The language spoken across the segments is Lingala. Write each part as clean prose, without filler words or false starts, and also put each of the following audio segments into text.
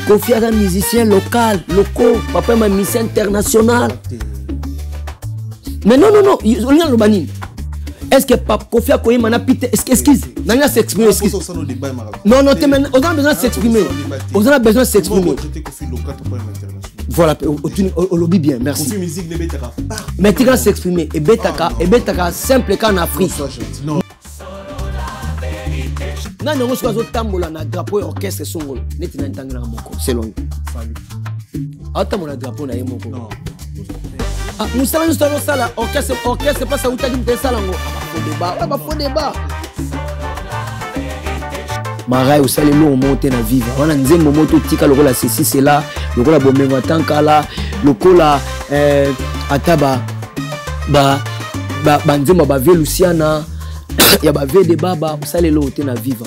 Kofi est un musicien local, papa est un musicien international. Mais non, est-ce que Papa Kofi a connu mana pite excuse, n'a s'exprimer excuse. Non, on a besoin de s'exprimer. On a besoin de s'exprimer. Voilà, on lobby bien, merci. Mais tu vas s'exprimer et betaka simple qu'en Afrique. Non, on se voit tambola na drapeau orchestre songolo. Neti na ntangana moko, c'est long. Ata mon drapeau na yemoko. Non. Ah, nous savons ça là, orchestre pas ça où t'as dit de ça là. Faux débat. Marai au salé nous on monte na vivre. On a nzembo moto tika lokola ceci c'est là, lokola bomengo tankala, lokola ataba nzembo ba vie Luciana, ya ba vie de baba, au salé lo na vivre.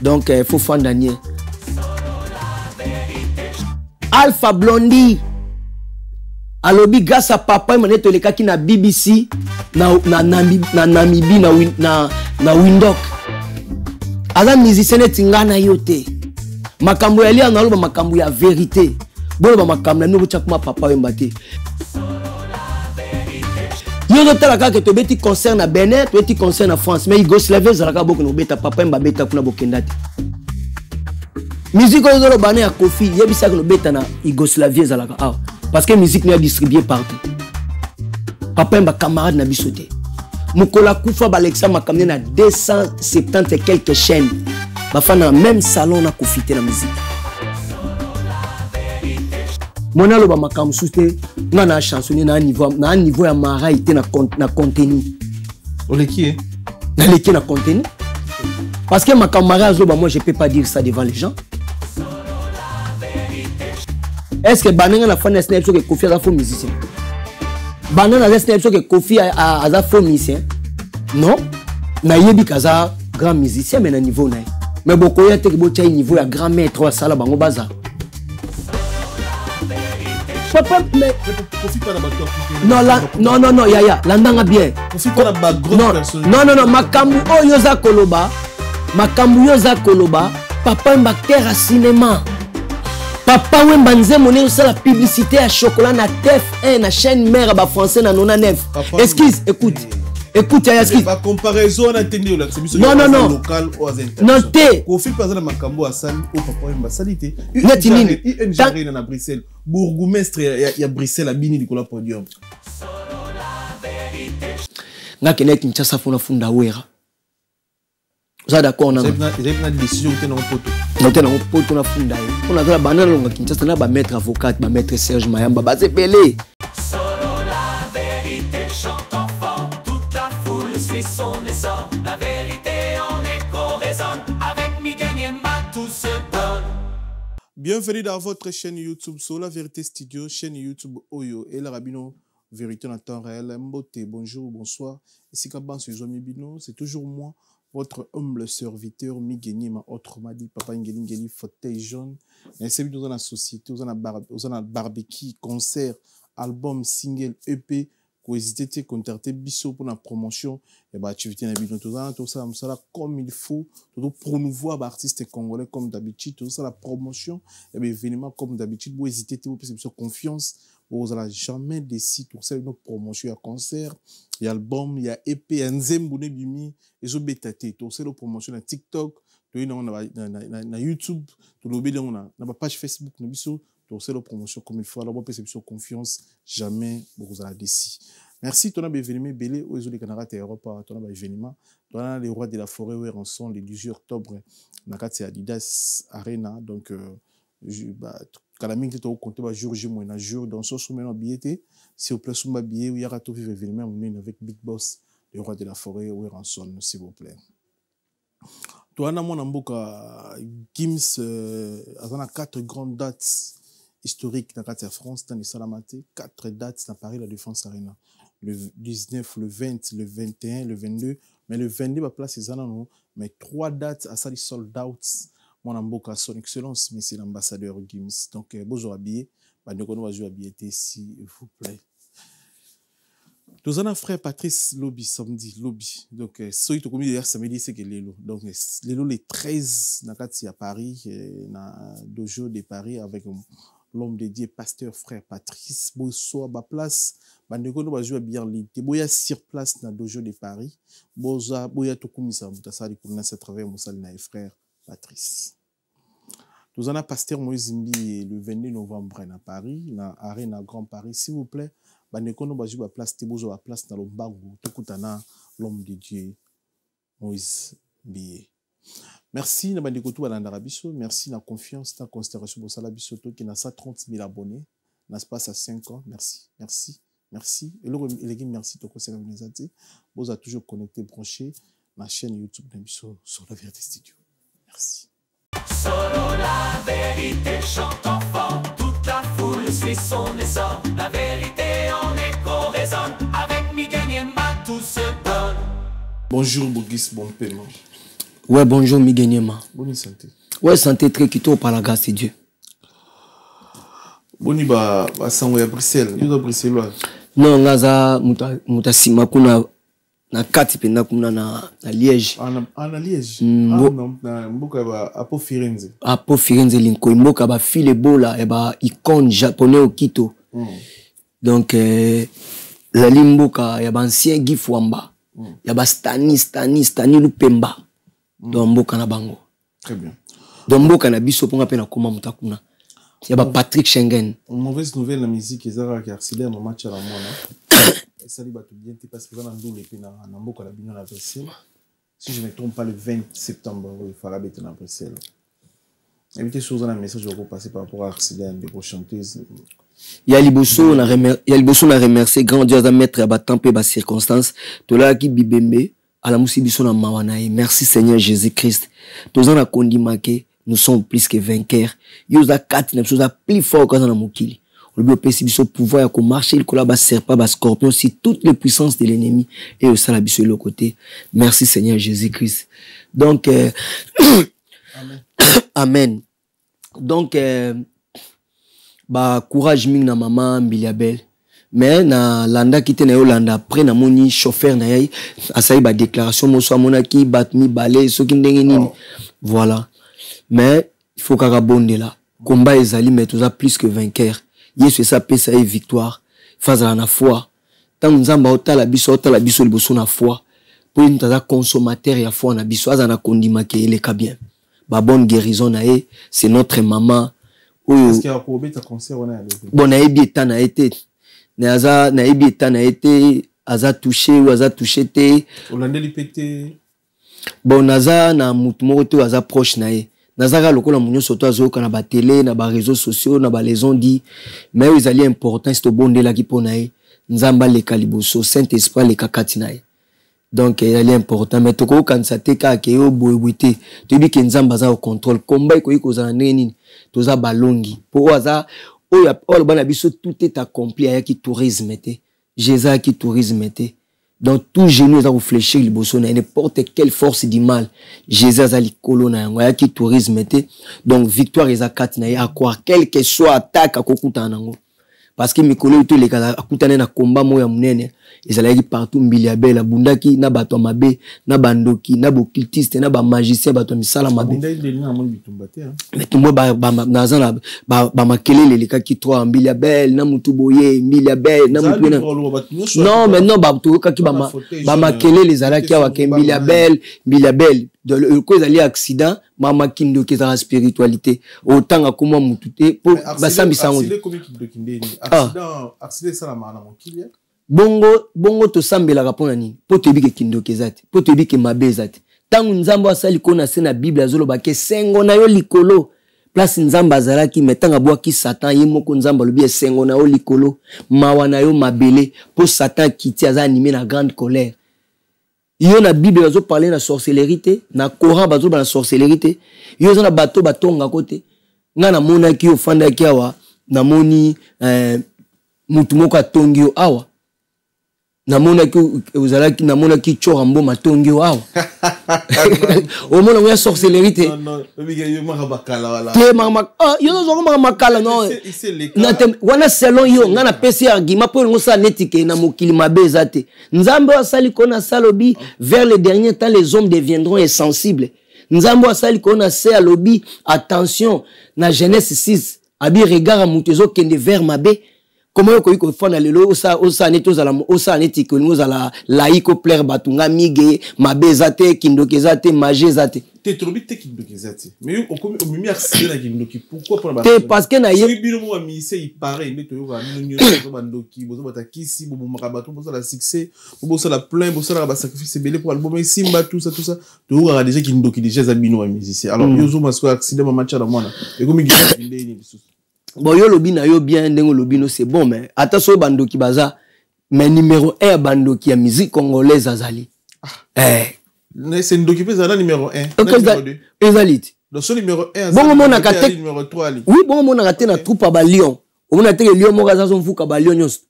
Donc il faut faire Daniel. Alpha Blondie. Alobi grâce à papa il to leka ki na BBC na Namibie na Windhoek. Aza musicien etingana yote. Makambo ya lia na loba makambo ya vérité. Bolo ba makambo na no chakuma papa wembate. Yo to tala ka to beti concert na Benin, to beti concert na France, mais Yougoslavie zalaka boko no beta papa mba beta kuna bokendate. Musique ozolo bana ya Kofi, yebisa ko no beta na Yougoslavie zalaka. Ah. Parce que la musique n'est distribuée partout. Papa est camarade n'a bisoté. Mukola Koufa Alexa m'a camené à 270 et quelques chaînes. Ma femme dans le même salon on a confité la musique. Mon alo ba makam souté, on a chansonné na un niveau ya mara été na contenu. On est qui est? Na leki na contenu. Parce que ma camarade moi je peux pas dire ça devant les gens. Est-ce que Banana a fait un snap que Kofi a fait musicien? Banana a fait un snap que Kofi a fait musicien? Non. Naïebi Kaza, grand musicien, mais à niveau naï. Mais beaucoup y a été un niveau à grand maître à Sala Bango Baza. Papa, mais. Non, Yaya, l'andanga bien. Non, Makambu Yoza Koloba, papa est acteur à cinéma. Papa Wemba Nzemone ou la publicité à chocolat na TF1 na chaîne mère à français na 99. Excuse, écoute, Yaya, excuse. Pas comparaison on a entendu là, c'est non. Local ou non, té. Kofi pas dans Makambo à Sali ou Papa Wemba Salité. ING na Bruxelles. Bourgmestre il y a Bruxelles à Bini du podium. Na kenek Kinshasa fona funda wera. Vous êtes d'accord? On a une décision qui est dans le poteau. On a poteau na funda. On a la banane longa Kinshasa na ba maître avocat, ba maître Serge Mayamba, ba Zepele. Son essor, la vérité en écho résonne avec Miguel Niemba, tout se donne. Bienvenue dans votre chaîne YouTube sur La Vérité Studio, chaîne YouTube Oyo et la Rabino Vérité en temps réel. Mbote, bonjour, bonsoir. Ici Kaban sur Bino, c'est toujours moi, votre humble serviteur Miguel Niemba, autrement dit Papa Ngeli fauteuil jaune. Et c'est dans la société, dans la barbecue, concert, album, single, EP. Vous hésitez à contacter Bisso pour la promotion et l'activité tout ça comme il faut, tout promouvoir l'artiste congolais comme d'habitude, tout ça la promotion et bien évidemment comme d'habitude vous hésitez vous poser confiance, vous allez jamais décider tout ça une promotion, il y a concert, il y a album, il y a EP, il y a nzemboune bimi et zo betaté tout ça la promotion na TikTok, na YouTube, tout le monde na page Facebook na Bisso. Donc c'est la promotion comme il faut. Alors, vous pouvez confiance, jamais vous allez décider. Merci, ton événement belé aux les Canara Europe, ton événement. Ton les rois de la forêt où ils sont le 18 octobre. Nakati Adidas Arena. Donc, Kalaming est au compte jour J moins un jour dans ce sommet en billet. Si vous plaît sur ma billet où il y a tout événement avec Big Boss, les rois de la forêt où ils sont, s'il vous plaît. Toi, on a mboka Gims, on a 4 grandes dates historique dans la France, dans les Salamaté, 4 dates dans Paris, la Défense Arena. Le 19, le 20, le 21, le 22. Mais le 22, va place les anneaux. Mais 3 dates à Sali Sold Out. Mon amboka, son excellence, mais c'est l'ambassadeur Gims. Donc, bonjour habillé. Nous allons jouer habillé, s'il vous plaît. Nous avons un frère Patrice Lobby samedi, Lobby. Donc, ce qui est commis hier samedi, c'est que Lélo. Donc, Lélo, les 13, à Paris, dans le dojo de Paris, avec l'homme dédié, pasteur frère Patrice. Bonsoir, ma place. Bandeko, nous allons jouer bien ligne. Boya sur place dans le dojo de Paris. Boya tout comme ça, pour nous, à travers mon salle, frère Patrice. Nous avons un pasteur Moïse Zimbi le 22 novembre à Paris, dans l'arène à Grand Paris. S'il vous plaît, bandeko no bazu ba place tebozo ba place dans lombangu tokutana l'homme de Dieu Moïse Bié. Merci na bandeko tout balanda biso, merci na confiance na considération pour sala biso to qui na 130 000 abonnés, na passe à 5 ans. Merci et le merci to conseil organisation. Vous a toujours connecté branché na chaîne YouTube de biso sur la Vérité Studio. Merci. Solo la vérité chante enfant, toute la foule suit son essor. La vérité en écho résonne, avec Miguel Niema tout se donne. Bonjour Bogis, bon paiement. Ouais, bonjour Miguel Niema. Bonne santé. Ouais, santé très quito par la grâce de Dieu. Boni ba sango ya Bruxelles, yo Bruxelles. Non, ngaza mutasima kuna na kati penda kuna na Liège. Na Liège. Non, na mboka ba Apo Firenze. Apo Firenze linko mboka ba file bola e ba icône japonais au Quito. Donc la limboka ya ba ancien Gifwamba. Ya ba Stani Lupemba. Donc mboka na bango. Très bien. Donc mboka na biso ponga pe na koma mutakuna. Ya ba Patrick Schengen. Mauvaise nouvelle la musique ezara ki accident no match à la mona. Ça va tout bien parce que dans le pays na mboka la bino na Bruxelles. Si je ne me trompe pas le 20 septembre il fera bête na Bruxelles. Évitez chose dans un message je vais passer par rapport à l'accident de chanteuse. Il y a liboso na remercier grand Dieu à mettre à tempé ba circonstances to la ki bibembe ala musibiso na mawana. Merci Seigneur Jésus-Christ. Tozana na kondimake nous sommes plus que vainqueurs. Yoza kati na chose plus fort que na mokili. Le biopési biso pouvoir à marcher le collab serpent bas scorpion si toutes les puissances de l'ennemi et au salabi sur le côté. Merci Seigneur Jésus-Christ. Donc Amen. Amen. Donc ba courage ming na maman Biliabel. Mais na landa qui na Yolanda après na moni chauffeur na yai asayi ba déclaration mo so monaki batmi balé so ki ndenge nini. Voilà. Mais il faut kaka bonde là. Combat ezali mais tout ça plus que vainqueur. Yesu ça pesa et victoire face à la foi. Tant nzamba otala biso liboso na foi. Pour une taza consommateur ya foi na biso azana kondima ke ele ka bien. Ba bonne guérison na e, c'est notre maman. Est-ce qu'il y a pour beta concert on a allé. Bon na ebi eta na été. Na ebi eta na été aza touché ou aza touché te. Hollandais li pété. Bon naza na mutu moko te aza proche na e. Nazaka lokola munyo soto azoka na ba télé na ba réseaux sociaux na ba les ont dit mais ils allaient important c'est au bonde la ki ponae nzamba le kaliboso Saint-Esprit le kakati nae donc il allait important mais toko kanisa te ka ke yo boyebwete to bi ke nzamba za au contrôle combat ko iko za nini to za balongi po aza oya olo bana biso tout est accompli ayaki tourisme te Jésus qui tourisme te. Donc tout genou est à réfléchir liboso na n'importe quelle force du mal. Jésus azali kolona yango ya ki tourisme était. Donc victoire ezakati na ya quoi quelle que soit attaque akokuta nango. Parce que mikolo to le kala akutana na combat moya munene ezalaki partout Biliabel abundaki na bato mabe na bandoki na bokiltiste na ba magicien bato misala mabe. Mais tout ba nazana ba makelele le kaki 3 Biliabel na mutu boye Biliabel na mutu na. Non mais non ba to kaki ba makelele zalaki wa ke Biliabel de le cause ali accident mama kindo ke za spiritualité autant akoma mutu te pour basambi sango. Accident ça la mana mokilia. Bongo to sambela kapona ni po to bike kindo kezati po to bike mabezati tangu nzambo asali kona se na Bible azoloba ke sengo na yo likolo place nzamba azalaki metanga bwaki Satan ye moko nzamba lobi sengo na yo likolo mawa na yo mabele po Satan kiti aza animé na grande colère. Yo na Bible azo parler na sorcellerie na Coran bazo ba na sorcellerie yo na bato batonga kote nga na mona ki ofanda ki awa na moni mutu moko atongi yo awa namona ki chorambo matongi wawa omona ngoya sorcellerie te makala non wana selon yo nga na pesi argument po ngo sa netike na mokili mabe eza te nzambe asali kona salobi vers les derniers temps les hommes deviendront insensibles nzambe asali kona se alobi attention na Genèse 6 abi regard mutu ezokende vers mabe. Comment vous pouvez faire lelo osa neti ko ngoza la laiko plaire batunga mige mabezate kindokezate majesate te trobite kindokezate mais o mimi accéder na kindoki pourquoi pour te parce que na yo bino mo mise il paraît mais to yo va nyo to bandoki bozo batakisi bobo makabato bozo la succès bozo la plein bozo la ba sacrifice belé pour album simba tout ça to yo déjà kindoki déjà za bino wa musicien alors yo zo masko accident ma match na mwana e ko mi gina ndeni biso. Bon, yo lobi na yo bien, ndengo lobi no c'est bon, mais attention bandoki baza, mais numéro 1 bandoki ya musique congolaise azali. C'est une doki pesa numéro 1. Numéro 2. Ezali. Donc son numéro 1 bon mon akate numéro 3 ali. Oui, bon mon akate na troupe ba Lyon. On a te Lyon mo gaza son fuka ba Lyon nyos.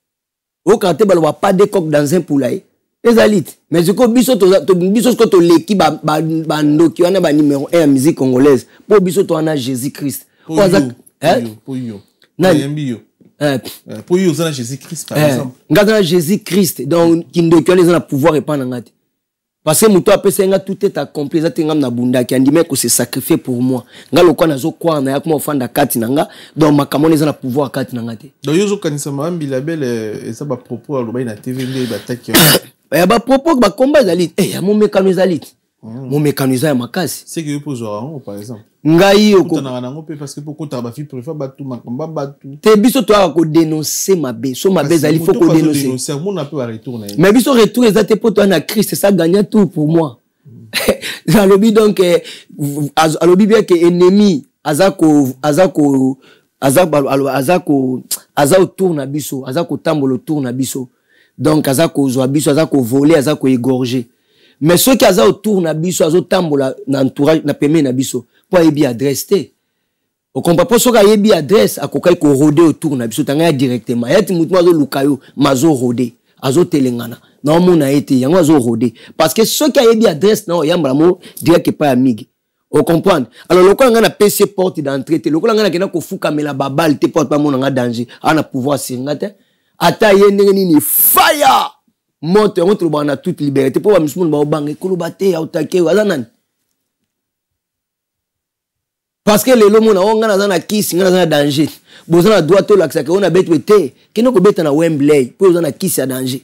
O kate ba pas de coq dans un poulailler. Ezali. Mais ce ko biso to leki bandoki wana ba numéro 1 ya musique congolaise. Po biso to ana Jésus-Christ. Pour yo ça Jésus-Christ par exemple ngata Jésus-Christ donc kindoki les na pouvoir répandre ngati parce que muto apesa nga tout est accompli za tenga na bunda ki andime ko se sacrifier pour moi nga lokwa nazo kwa na yakuma ofanda kati nanga donc makamone za na pouvoir kati nanga te donc yo zo kanisa mambi la belle et ça ba propos aloba na TV nde ba taki ya ba propos ba combat zali ya mo mekano zali mon mécanisme ya makasi c'est que yo pozo rango par exemple ngai oko na rango pe parce que pour ta ba fi préfère ba tout makamba ba tout te biso to ko dénoncer mabe so mabe zali faut ko dénoncer mon a peu à retourner mais biso retour ezate pour toi na Christ ça gagne tout pour moi alobi donc alobi bien que ennemi azako autour na biso azako tambolo autour na biso donc azako zo biso azako voler azako égorger. Mais ceux qui ont autour na biso azo tambola na entourage na peme na biso pour yebi adresse te. O comprend pas ceux qui yebi adresse akokai ko roder autour na biso tanga directement. Yati mutu azo lukayo mazo roder azo telengana. Na mona ete yango azo roder parce que ceux qui yebi adresse na yamba mo direct pas amigi. O comprendre. Alors lokola nga na PC porte d'entrée te lokola nga na kena ko fuka mela babal te porte pas mona nga danger ana pouvoir singa te. Ata yende ni fire. Monte on trouve na toute liberté pour mismo ba obanga kolobate autake wazanani parce que lelo mona onga na zana kiss ngana zana danger bozana droit to laksa ke on a betwete kino ko beta na Wembley pour zana kiss ya danger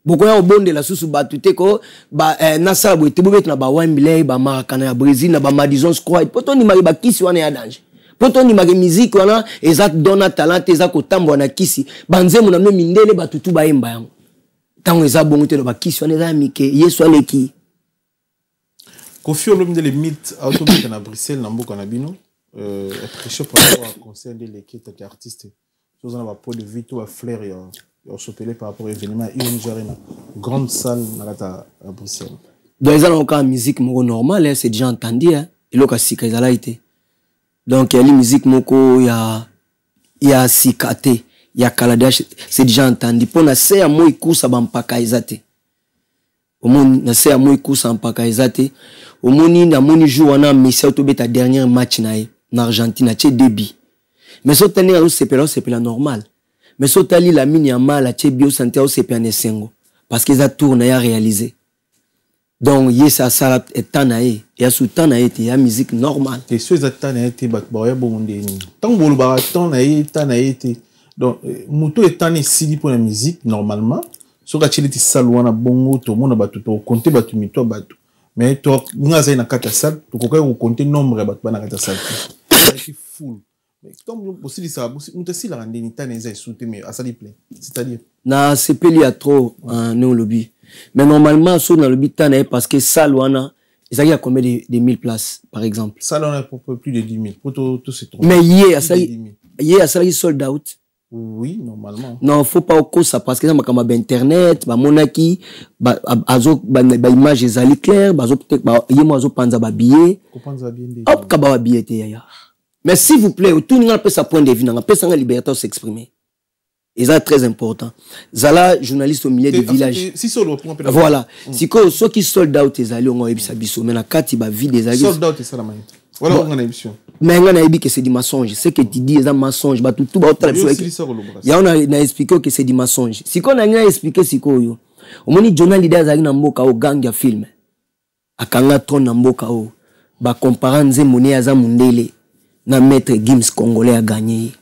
boko ya obonde la susu batute ko ba na sala bote bo beta na ba Wembley ba Maracana ya Brésil na ba Madison Square poto ni mari ba kiss wana ya danger poto ni mari musique wana ezat dona talent ezat ko tambo na kiss banzemu na no mindele batutu ba emba yango. Tant que ça bon te ba kiss on est ami que yeso aleki Kofi Olomide les mythes autobus na Bruxelles na mboka na bino prêcher pour avoir concert de l'équipe artiste chose on va point de vue tout à flair et on s'opélé par rapport à événement une arena grande salle à Bruxelles dans les ans en musique moko normal c'est déjà entendu hein et loka sika ezala été donc il y a musique moko ya sikate ya kaladage c'est déjà entendu pour na se ya moi kusa bampaka ezate omoni na se ya moi kusa bampaka ezate omoni na moni jour wana Messi to beta dernier match na Argentine tché débit mais so tani au c'est normal mais so tali la mini ya mala tché bio santé au c'est en sengo parce que ça tourne ya réalisé donc yesa sala etanae ya sutana ete ya musique normale et so ezatana ete ba ya bonde ni tant bolo ba tana ete. Donc, muto etane sili pour la musique, normalement. So ka chili ti salwana bongo, to mona batu, to compter batu mito batu. Mais to, nga zayi na kata sal, to kokai ko compter nombre batu ba na kata sal. C'est full. Mais comme aussi di ça, muta si la rende ni tane zayi soute, mais asali plein. C'est-à-dire? Na sepeli a trop, non lobby. Mais normalement, so na lobby tane, parce que salwana, il y a combien de 1000 places, par exemple? Salwana pour plus de 10 000. Pour tout c'est trop. Mais hier, asali sold out. Oui, normalement. Non, faut pas au ça parce que ça m'a internet, ba monaki, ba image ezali clair, ba zo peut-être ba yemo zo panza ba billet. Ko panza bien. Hop ka ba billet te ya. Mais s'il vous plaît, tout n'importe sa point de vue, n'a pas sa liberté de s'exprimer. Et ça très important. Zala, journaliste au milieu du village. Si solo, voilà. Si ceux qui sold out les alliés, on a eu ça biso. Mais la carte, il va vide des alliés. Sold out, c'est ça la manière. Voilà, on a émission. Mais on a dit que c'est du mensonge. Ce que tu dis, c'est un mensonge. Tout il y a on a expliqué que c'est du mensonge. Si on a expliqué, c'est quoi yo. Au moins, journal leader zali na mboka o gang ya film. Akanga ton na mboka o. Ba comparer Nzemone ya za mundele na maître Gims congolais a gagné.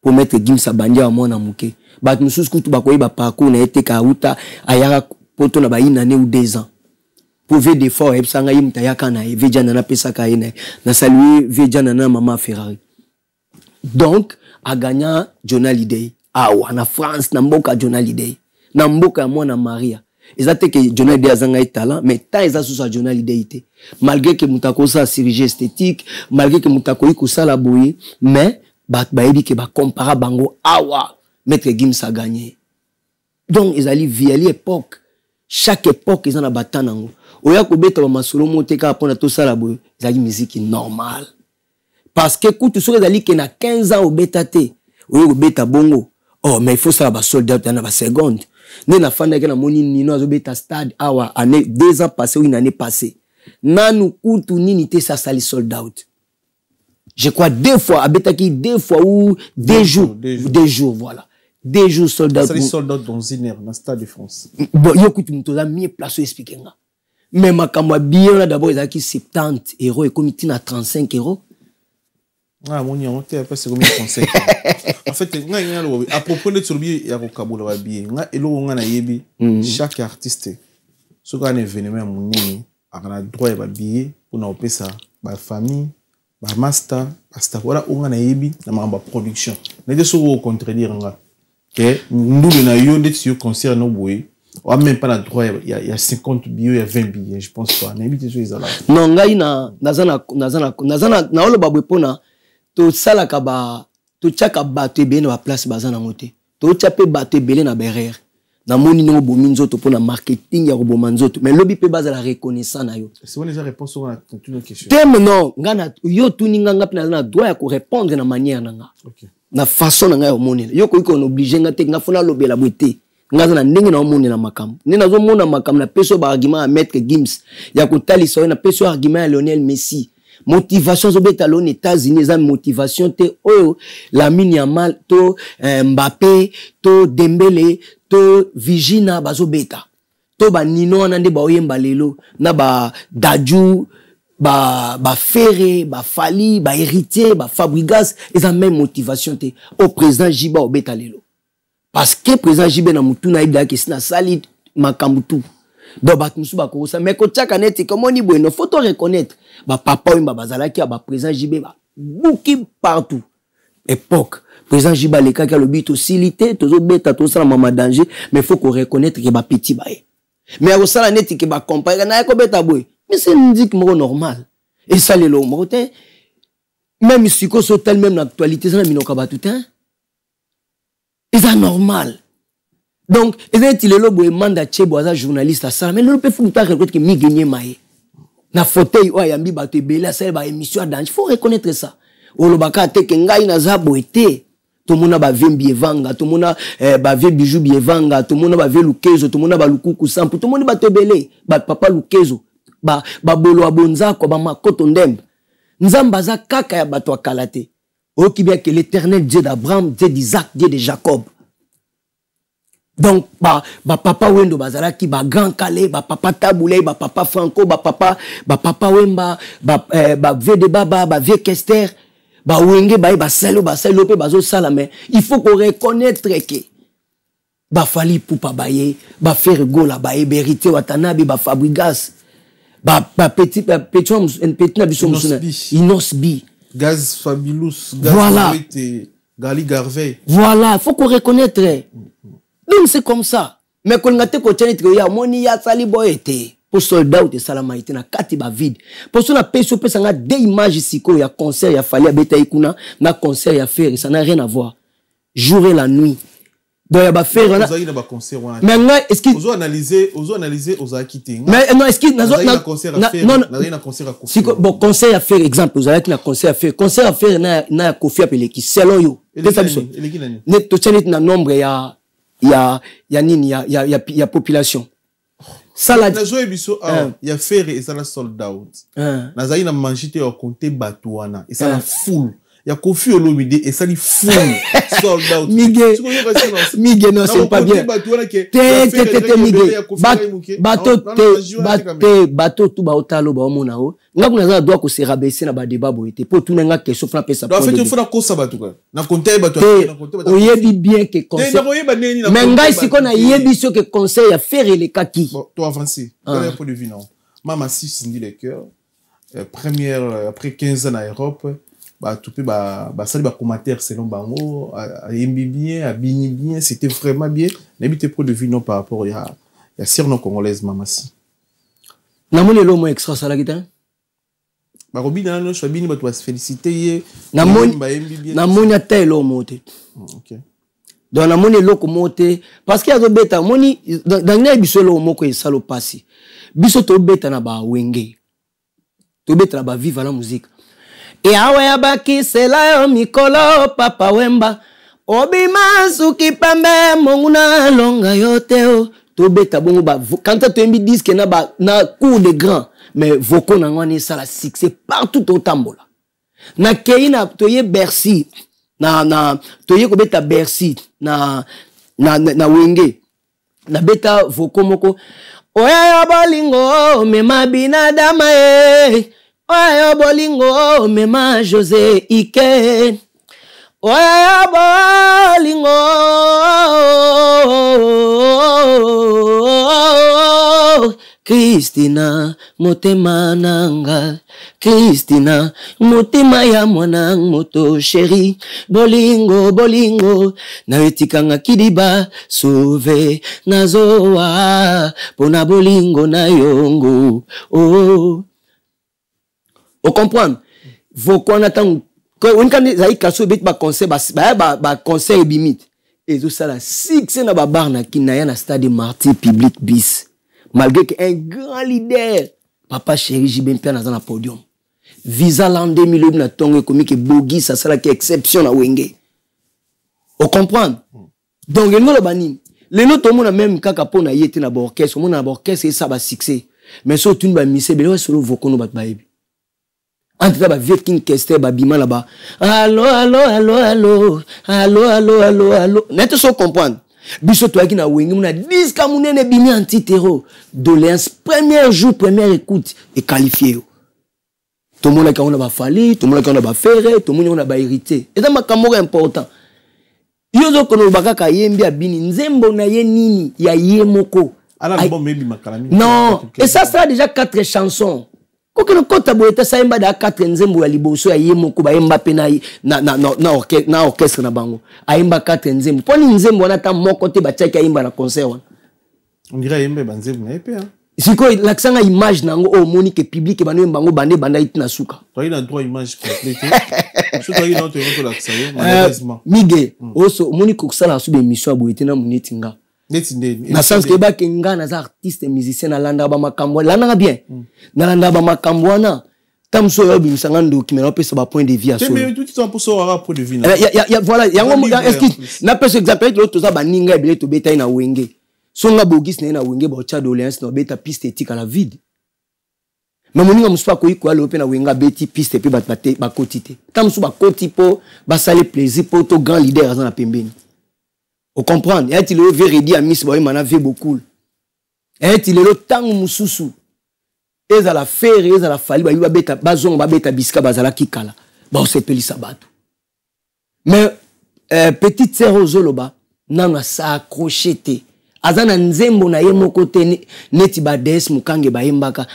Pour mettre Gims a bandia wa mona muke. Ba mususu kutu ba koyeba parcours na ete ka uta ayaka poto na ba inane ou 2 ans. Pour ver des fois ebsanga yimta yakana e vejana na pesa ka ene na saluer vejana na mama Ferrari. Donc a gagné journal leader. Ah wa na France na mboka journal leader. Na mboka mwana Maria. Exacte que journal leader azanga talent mais tant eza sous sa journal leader. Malgré que mutako sa chirurgie esthétique, malgré que mutako iko sala boye, mais ba ebi ke ba compara bango awa maître Gims a gagné. Donc ils allaient via l'époque. Chaque époque ils en a batanango. Oya ko beta ba masolo moteka pona to sala boye, zali musique normale. Parce que écoute sur les ali que na 15 ans au beta té, oya ko beta bongo. Oh mais il faut ça ba soldat dans la seconde. Nena fanda ke na moni nino azo beta stade awa année 2 ans passé ou une année passée. Nanu kutu nini te sa sali sold out. Je crois 2 fois abetaki 2 fois ou 2 jours, 2 jours voilà. 2 jours sold out. Ça sold out dans une heure dans stade de France. Bon yo kutu mtoza mieux place expliquer nga. Mais makamwa bien là d'abord ezaki 70 € et comité na 35 €. Ah mon yon te pas c'est combien 35. En fait à propos de Tsurbi ya ko kabola bien nga elo nga na yebi chaque artiste ce qu'on événement moni a droit ba billet pour na opesa ba famille ba master basta voilà nga na yebi na ma production na de so contredire nga que ndulu na yo de sur concert no boy ou même pas la droit il y a 50 billets il y a 20 billets je pense pas na yebi sur les ala non ngai nazana na olo babwe pona to sala ka ba to tchaka bato ebele na place bazana ngote to tchape bato ebele na berere na moni no bomi nzoto pona marketing ya roboma nzoto mais lobi pe baza la reconnaissance na yo c'est les réponses à toute une question thème non ngana yo tuninga ngapi na doit ya ko répondre na manière nanga OK na façon nanga yo monela yo ko on obligé ngate ngafuna lobela bwete ngaza na ndenge na monela makam ni nazo mona makam na peso ba argument à maître Gims ya ko talisa na peso argument à Lionel Messi. Motivation zo beta lon États-Unis za motivation te oyo Lamine Yamal to Mbappé to Dembélé to Vigina bazo beta to ba Nino nande ba oyemba lelo na ba Dadju ba Ferré ba Fali ba Héritier ba Fabregas eza même motivation te au président Jiba obeta lelo parce que président Jiba na mutu na ida ke sina sali makambutu. Donc bat musu ba ko ça mais ko tchaka net comme on dit bueno faut to reconnaître ba papa ou ba bazalaki ba président JB ba bouki partout époque président JB le cas qui a le but facilité tozo beta to ça mama danger mais faut qu'on reconnaître que ba petit ba mais au ça net que ba comparer na ko beta boy mais c'est une musique normal et ça le long motin même si ko so tel même l'actualité ça na minoka ba tout hein c'est ça normal. Donc, il est le lobo et manda cheboaza journaliste à ça, mais le peut foutre reconnaître que mi gagné maé. Na fauteuil ou yambi ba te bela ça ba émission d'ange, faut reconnaître ça. O lobaka te ke ngai na za boité. Tout mona ba vembi evanga, tout mona ba ve bijou bi evanga, tout mona ba ve lukezo, tout mona ba lukuku sampu, tout mona ba te belé, ba papa lukezo, ba bolo abonza ko ba makoto ndembe. Nzamba za kaka ya bato akalate. O ki bien que l'Éternel Dieu d'Abraham, Dieu d'Isaac, Dieu de Jacob. Donc, papa Wendo Bazalaki, grand Calais, papa Taboulé, papa Franco, papa Wemba, Vede Baba, Vie Kester, Wenge, Salo, Bazo Salame. Il faut qu'on reconnaisse que Fali Poupa Baye, faire Gola Baye, Berité Watanabe, Fabrigas, Petit Inosbi, Gaz Fabulous, voilà. Gali Garvey. Voilà, faut qu'on reconnaisse. Donc c'est comme ça. Mais quand on a été coaché, il y a moni ya sali boyete. Pour soldat de salamaïté na katiba vide. Pour ça na peso pesa nga des images ici il y a concert ya fali abeta ikuna na concert ya faire ça n'a rien à voir. Jour et la nuit. Donc ya ba faire na concert. Mais est-ce qu'il ozo analyser ozo quitter. Mais non est-ce qu'il na concert à faire na concert à si bon concert à faire exemple ozo qui na concert à faire na Kofi apelé qui selon yo net tochani na nombre ya nini ya population. Ça la nazo ebiso ya faire et ça la sold out. Nazali na manjité au compter batouana et ça la foule. Ya Kofi Olomide et ça li foule sold out. Miguel non c'est pas bien. Bateau tout ba otalo ba omona o. Nga kuna doit ko se rabaisser na ba débat boité pour tout nga question fna pesa. En fait il faut na kosa batuka. Na compter bateau na oyebi bien que conseil. Mais nga si qu'on a yebi ce que conseil à faire les kaki. Bon, toi avancer. Quel point de vue non. Mama si Cindy les cœurs. Première après 15 ans en Europe. Tout peu ça les commentaires selon bango aimbi bien abini bien c'était vraiment bien n'habite pas de vue non par rapport il y a sirno congolaise mamasi na moni lo mo extra sala kita ba robina no shabini ba to féliciter na moni ata lo mote OK donc na moni lo ko mote parce qu'il y a do beta moni dans na biso lo moko e salo passi biso to beta na ba wenge to beta na ba viva la musique. Et awe abaki sela yo mikolo papa wemba obima suki pambe monguna longa yote o to beta bongo ba quand tu embi disque na cours de grand mais voko na ngwani sala succès partout au tambola na keina toye Bercy na toye ko beta Bercy na wenge na beta voko moko oya bolingo mema binadama oya bolingo mema José Ike oya bolingo Christina motema nanga Christina motema ya mwana moto chéri bolingo na etikanga kidiba sauve nazoa pona bolingo na yongo on comprend vos qu'on attend quand zaï kaso bit ba conseil ba conseil bimite et tout ça là si c'est na ba bar na kinaya na stade Martyr public bis malgré que un grand leader papa chéri Jibin Pia na na podium visa l'an 2000 na tongo comme que bogi ça sera qui exception na wenge on comprend donc nous le bani les autres tout monde même kaka pona yete na orchestre mon na orchestre et ça va succès mais surtout une ba mise belo solo voko no ba baebi entre ba vieux king kester ba bima là bas allo net so comprendre biso to aki na wengi muna disque munene bimi anti-terror doléance premier jour première écoute et qualifié tout le monde qui on a ba fali tout le monde qui on a ba ferré tout le monde on a ba hérité et ça makamoko important yozo kono bakaka yembi abini nzembo na ye nini ya yemoko non et ça sera déjà 4 chansons. Quand on compte aboyeta ça imba da 4 nzembo ya liboso ya yemoko ba yemba pe na orchestre na bango ayemba 4 nzembo poni nzembo na ta moko te ba tchaki ayemba na concert wana on dirait yemba ba nzembo na epe siko l'accent image nango o monique public ba no bango bande banda itina suka toi il a droit image complète surtout il a notre l'accent malheureusement mige oso monique ko sala su be mission aboyeta na munetinga na sens que ba kenga na artiste musicien na landa ba makambo landa bien na landa ba makambo wana tamso yo bi sangando ki mena pesa ba point de vue à so mais tout temps pour ça aura point de vue voilà yango est-ce na pesa exemple l'autre ça ba ninga ebele to beta na wenge songa bogis na wenge ba cha doléance na beta piste éthique à la vide mais moninga muspa ko iko ala na wenga beti piste pe ba kotite tamso ba kotipo ba sale plaisir pour to grand leader na pembeni. Vous comprenez? Et il est véridi à Miss Boy, m'en beaucoup. Et il est le temps mususu. Et à la faire, et à la fali, bah il va beta bazon, bah beta biska bazala kikala. Bah on s'appelle sabato. Mais petite sœur Ozoloba, nana sa accroché. Azana nzembo na yemo côté neti ba des mukange ba yembaka.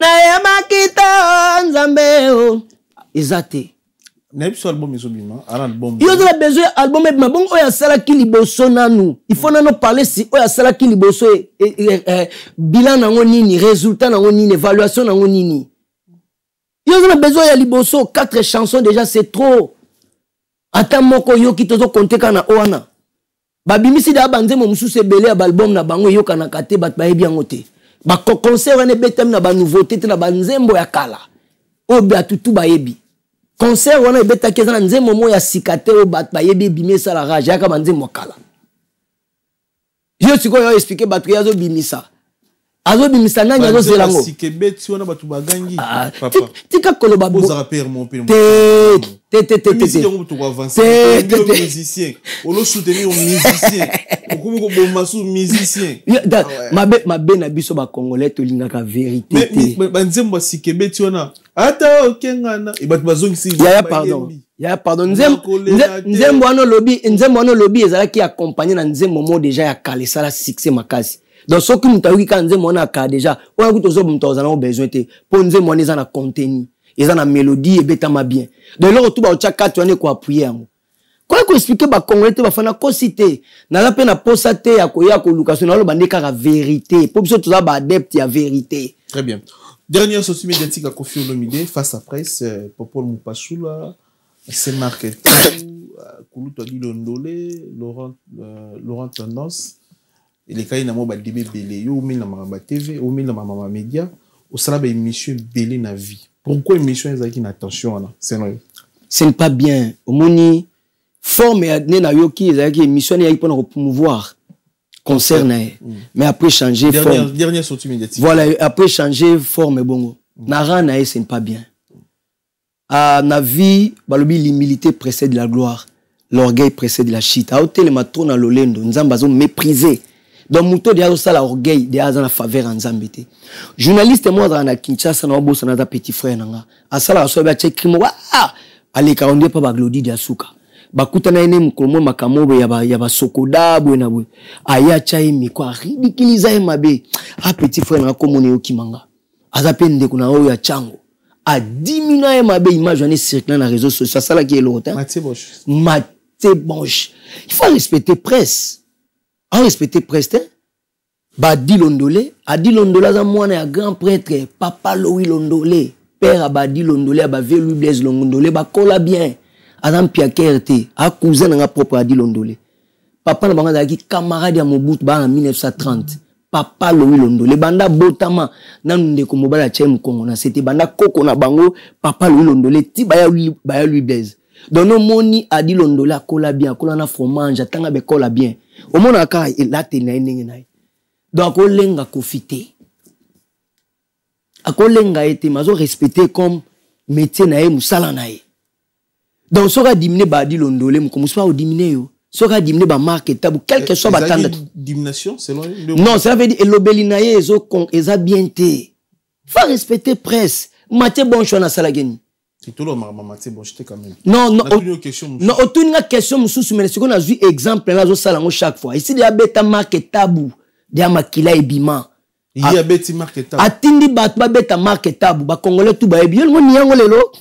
Na yamakita nzambeo. Ezate. N'importe album isobima, album. Il y a besoin album mais bon oya sala ki liboso nanu. Il faut nano parler si oya sala ki liboso bilan nango nini, résultat nango nini, évaluation nango nini. Il y a besoin ya liboso 4 chansons déjà c'est trop. Ata moko yo ki tozo compter kana oana. Ba bimisi da banze mo musu se belé album na bango yo kana kate bat ba ebi ngote. Ba concert wane betem na ba nouveauté na ba nzembo ya kala. Obi atutu ba ebi. concert wana ebetaki eza na nzembo moko ya sika te oyo bato bayebi ebimisa la rage yaka banzembo kala yo sikoyo oyo explike bato ye azobimisa nani azozelango tika koloba mabe na biso bakongolais tolingaka vérité yaya pardon nzembo wana lobi ezalaki accompagné na nzembo mo déjà ya kala esala succès makasi donc soki mutu ayoki kaka nzembo wana akala déjà oyo kuti ozoba mutu azala ngo besoin te mpo nzembo wana eza na contenu eza na mélodie ebetama bien donc eloko tu baotya kati wana ekoappuye yango koya koexplike bakongolais te bafana kosi te naza mpe na posa te ya koya koluka so naloba nde kaka vérité mpo biso toza baadepte ya vérité. Très bien. Dernière sortie médiatique à Koffi Olomide face à presse, Popol Mupasula, c'est marqué Koulouto Dilondolé, Laurent Tendance, et les cas n'ont pas de bébé, yo mais la mama TV, ou mais la mama média, au salab émission belé na vie. Pourquoi émission est une attention là? C'est vrai. Ce n'est pas bien. Au moni forme ne na yoki ezaki émission ya pour nous promouvoir. Concerne mais après changer forme dernière sortie médiatique voilà après changer forme bongo nara na ce n'est pas bien na vie balobi l'humilité précède la gloire l'orgueil précède la chute a hôtel matro na lolendo nzamba zo mépriser donc muto dia ça la orgueil dia za na faveur en nzambete journaliste moi dans na Kinshasa na bossa na petit frère nanga asala so ba check mo ali ka onde pa ba glodi dia suka bakutana ene mkomo makamobo ya ba sokoda bwena bwe aya chai mikwa ridikiliza mabe petit frère na komone okimanga azapende kuna oyo ya chango a dimina mabe image ane circulant na réseaux sociaux ça là qui est l'autre Maté Bosch il faut respecter presse Badi Londolé Adi Londolé za mwana ya grand prêtre Papa Louis Londolé père Abadi Londolé Abave Louis Blaise Londolé bakola bien Adam Piakerte, a cousin dans propre Adi Londolé. Papa na banga qui camarade ya Mobutu ba en 1930. Papa Louis Londolé banda botama nanu ndeko mobala chem Kongo na c'était banda koko na bango Papa Louis Londolé ti baya lui Blaise. Donc no moni Adi Londolé akola bien akola na fromage atanga be kola bien. Au mona ka la te na ndenge na. Donc olenga kofite. Akolenga ete mazo respecter comme métier na ye musala na ye. Donc, si on a diminué Badi Londolé, on commence pas à diminuer. Si on a diminué marque tabou, quel que soit la diminution, selon non, ça veut dire que l'obélinaye est bien été. Il faut respecter presse. Maté bon choix na salageni. C'est tout le monde, Maté bon choix quand même. Non, aucune question, mais ce qu'on a vu exemple là, zo salango chaque fois. Ici, il y a bêta marque tabou, il y a makila ebima. Il y a bêta marque tabou. Atindi batba bêta marque tabou, ba congolais tout ba ebi, yo niango lelo.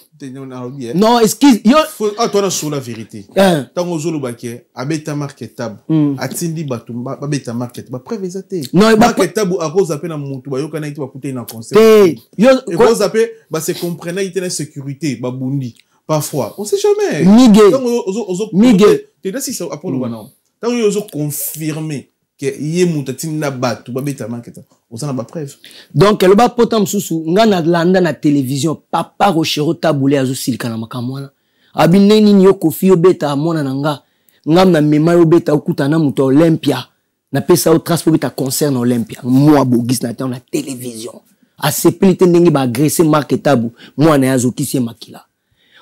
Non, excuse. Ah, toi, sur la vérité. Tant que Zolo Baké, Abeta marketable, Atindi Batumba, Abeta marketable, prévisate. Non, marketable, à cause d'appel à mon tour, il y a coûter un concert. Et cause d'appel, c'est comprendre, il y a la sécurité, Babundi. Parfois, on sait jamais. Miguel. Tu sais si c'est Apollo Banam. Tant que vous confirmé que y a Moutatina Bat, ou Babeta marketable. On s'en a pas preuve. Donc, le bas potam sousou, ngana landa na télévision, papa rochero taboulé azo silka na makamwana. Abine ni yo Koffi obeta mona nanga, ngam na mema obeta okuta na muto Olympia, na pesa au transport beta concert na Olympia. Moi bogis na na télévision. A sepelite ndenge ba agresser marque tabu, moi na yazo kisi makila.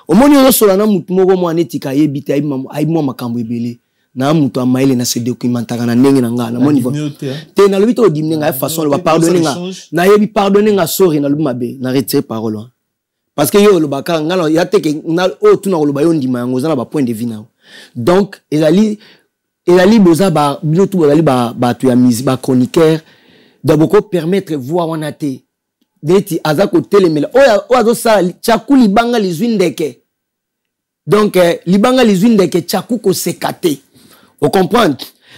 Omoni yo solana mutu moko mo anetika yebita ai mo makambo ebele. Na mutu amaile na se documentaka na ndenge na nga na mon niveau te na lobi to dimne nga façon le pardonner nga na yebi pardonner nga sori na lobi mabe na retirer parole parce que yo lo baka nga ya te ke na o tu na lo ba yo ndima yango za na ba point de vue na donc elali boza ba bino tu bozali ba tu ya musique ba chroniqueur de beaucoup permettre voir wana te deti azako telemela o azo sa chaku libanga lizwindeke donc libanga lizwindeke chaku ko sekate. Vous comprenez?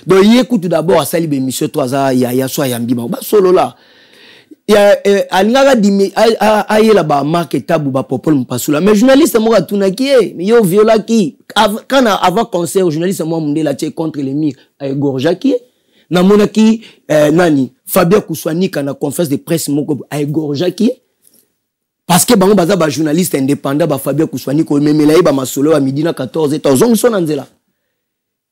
Donc, il écoute d'abord à Salib et Monsieur Toaza, il y a soit Yambiba, bah, solo là. Il y a Alingara Dimi, aïe là-bas, marque tabou, bah, Popol Mpasula. Mais journaliste, moi, tout n'a qui est, mais yo, viola qui. Quand avant concert, journaliste, moi, m'dé la tché contre les murs, aïe, Gorja qui est. Na monaki, nani, Fabien Kouswani, quand on confesse de presse, moko, aïe, Gorja qui est. Parce que bango baza ba journaliste indépendant ba Fabien Kouswani ko memela ba masolo à midi na 14 et ozongi so na nzela.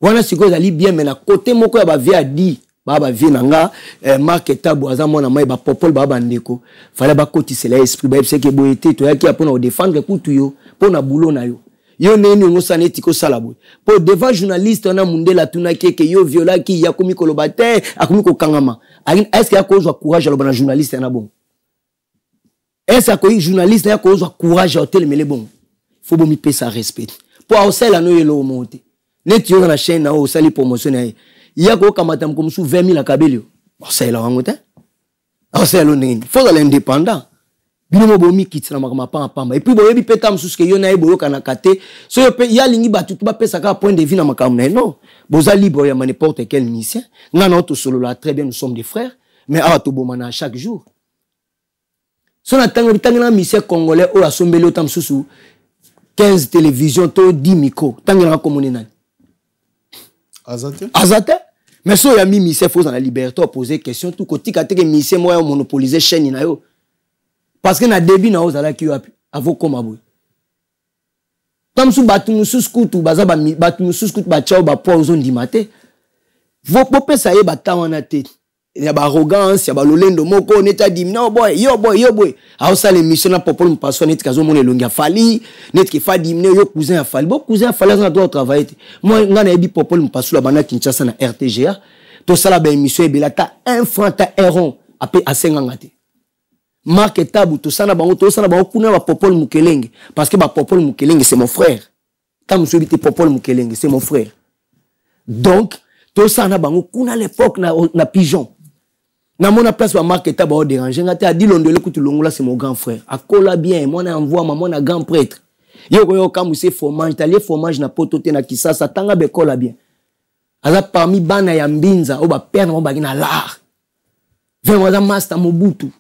Wana siko ezali bien mais na côté moko ya ba vie a dit ba vie nanga Marc Tabu aza mona mai ba popol ba bandeko. Fallait ba kotisela esprit ba c'est que boyete to yaki apona défendre kutu yo pona boulot na yo. Yo neni ngosana etiko sala boy. Pour devant journaliste on a mundela tuna keke yo viola ki ya komi kolobate akomi ko kangama. Est-ce qu'il y a cause de courage à la journaliste na bon? Est-ce qu'il y a journaliste qui a cause de courage à tel mais les bon? Faut bon mi payer ça respect. Pour aussi la noyer le monter. Net yo na chaîne na o sali promotion na. Il y a ko kamatam comme sous 20 000 à kabelio. C'est la wangote. C'est l'honneur. Faut l'indépendant. Binomo bomi kitna makama pamba. Et puis boyebi petam sous que yo na eboyo kana kate. So yo pe ya lingi batu tu ba pesa ka point de vue na makam non. Boza libre ya n'importe quel mission. Ngana auto solo là très bien nous sommes des frères mais à to bomana chaque jour. So na tangana mission congolais o asombeli otam susu 15 télévisions to 10 micro. Tangana komone nani. Azate. Mais so ya mi mission faut dans la liberté poser question tout côté ka te mission moi monopoliser chaîne na yo. Parce que na début na ozala ki yo avo koma boy. Tam su batu musus kutu baza ba batu musus kutu ba chao ba po ozondi mate. Vo popé ça ye ba tawana te. Ya ba arrogance, ya ba lolendo moko neta dim no boy, yo boy. A osa l'émission na popol me passo net kazo mon elongi fali, net ki fa dim yo cousin a fali. Bo cousin a fali na doit travailler. Moi ngana ebi popol me passo la bana Kinshasa na RTGA. To sala ba émission e belata 1 franc ta euro apé a 50 te. Marc Tabu to sana bango kuna ba popol mukelenge parce que ba popol mukelenge c'est mon frère. Tam subité popol mukelenge c'est mon frère. Donc to sana bango kuna l'époque na pigeon. Na mona place ba Marc Tabu ba déranger ngate a dit londole kutu longola c'est mon grand frère. Akola bien moi na envoie maman na grand prêtre. Yo kamu c'est fromage talier fromage na potote na Kisasa tanga bekola bien. Aza parmi bana ya mbinza o ba père na ba na l'art. Vraiment za master Mobutu.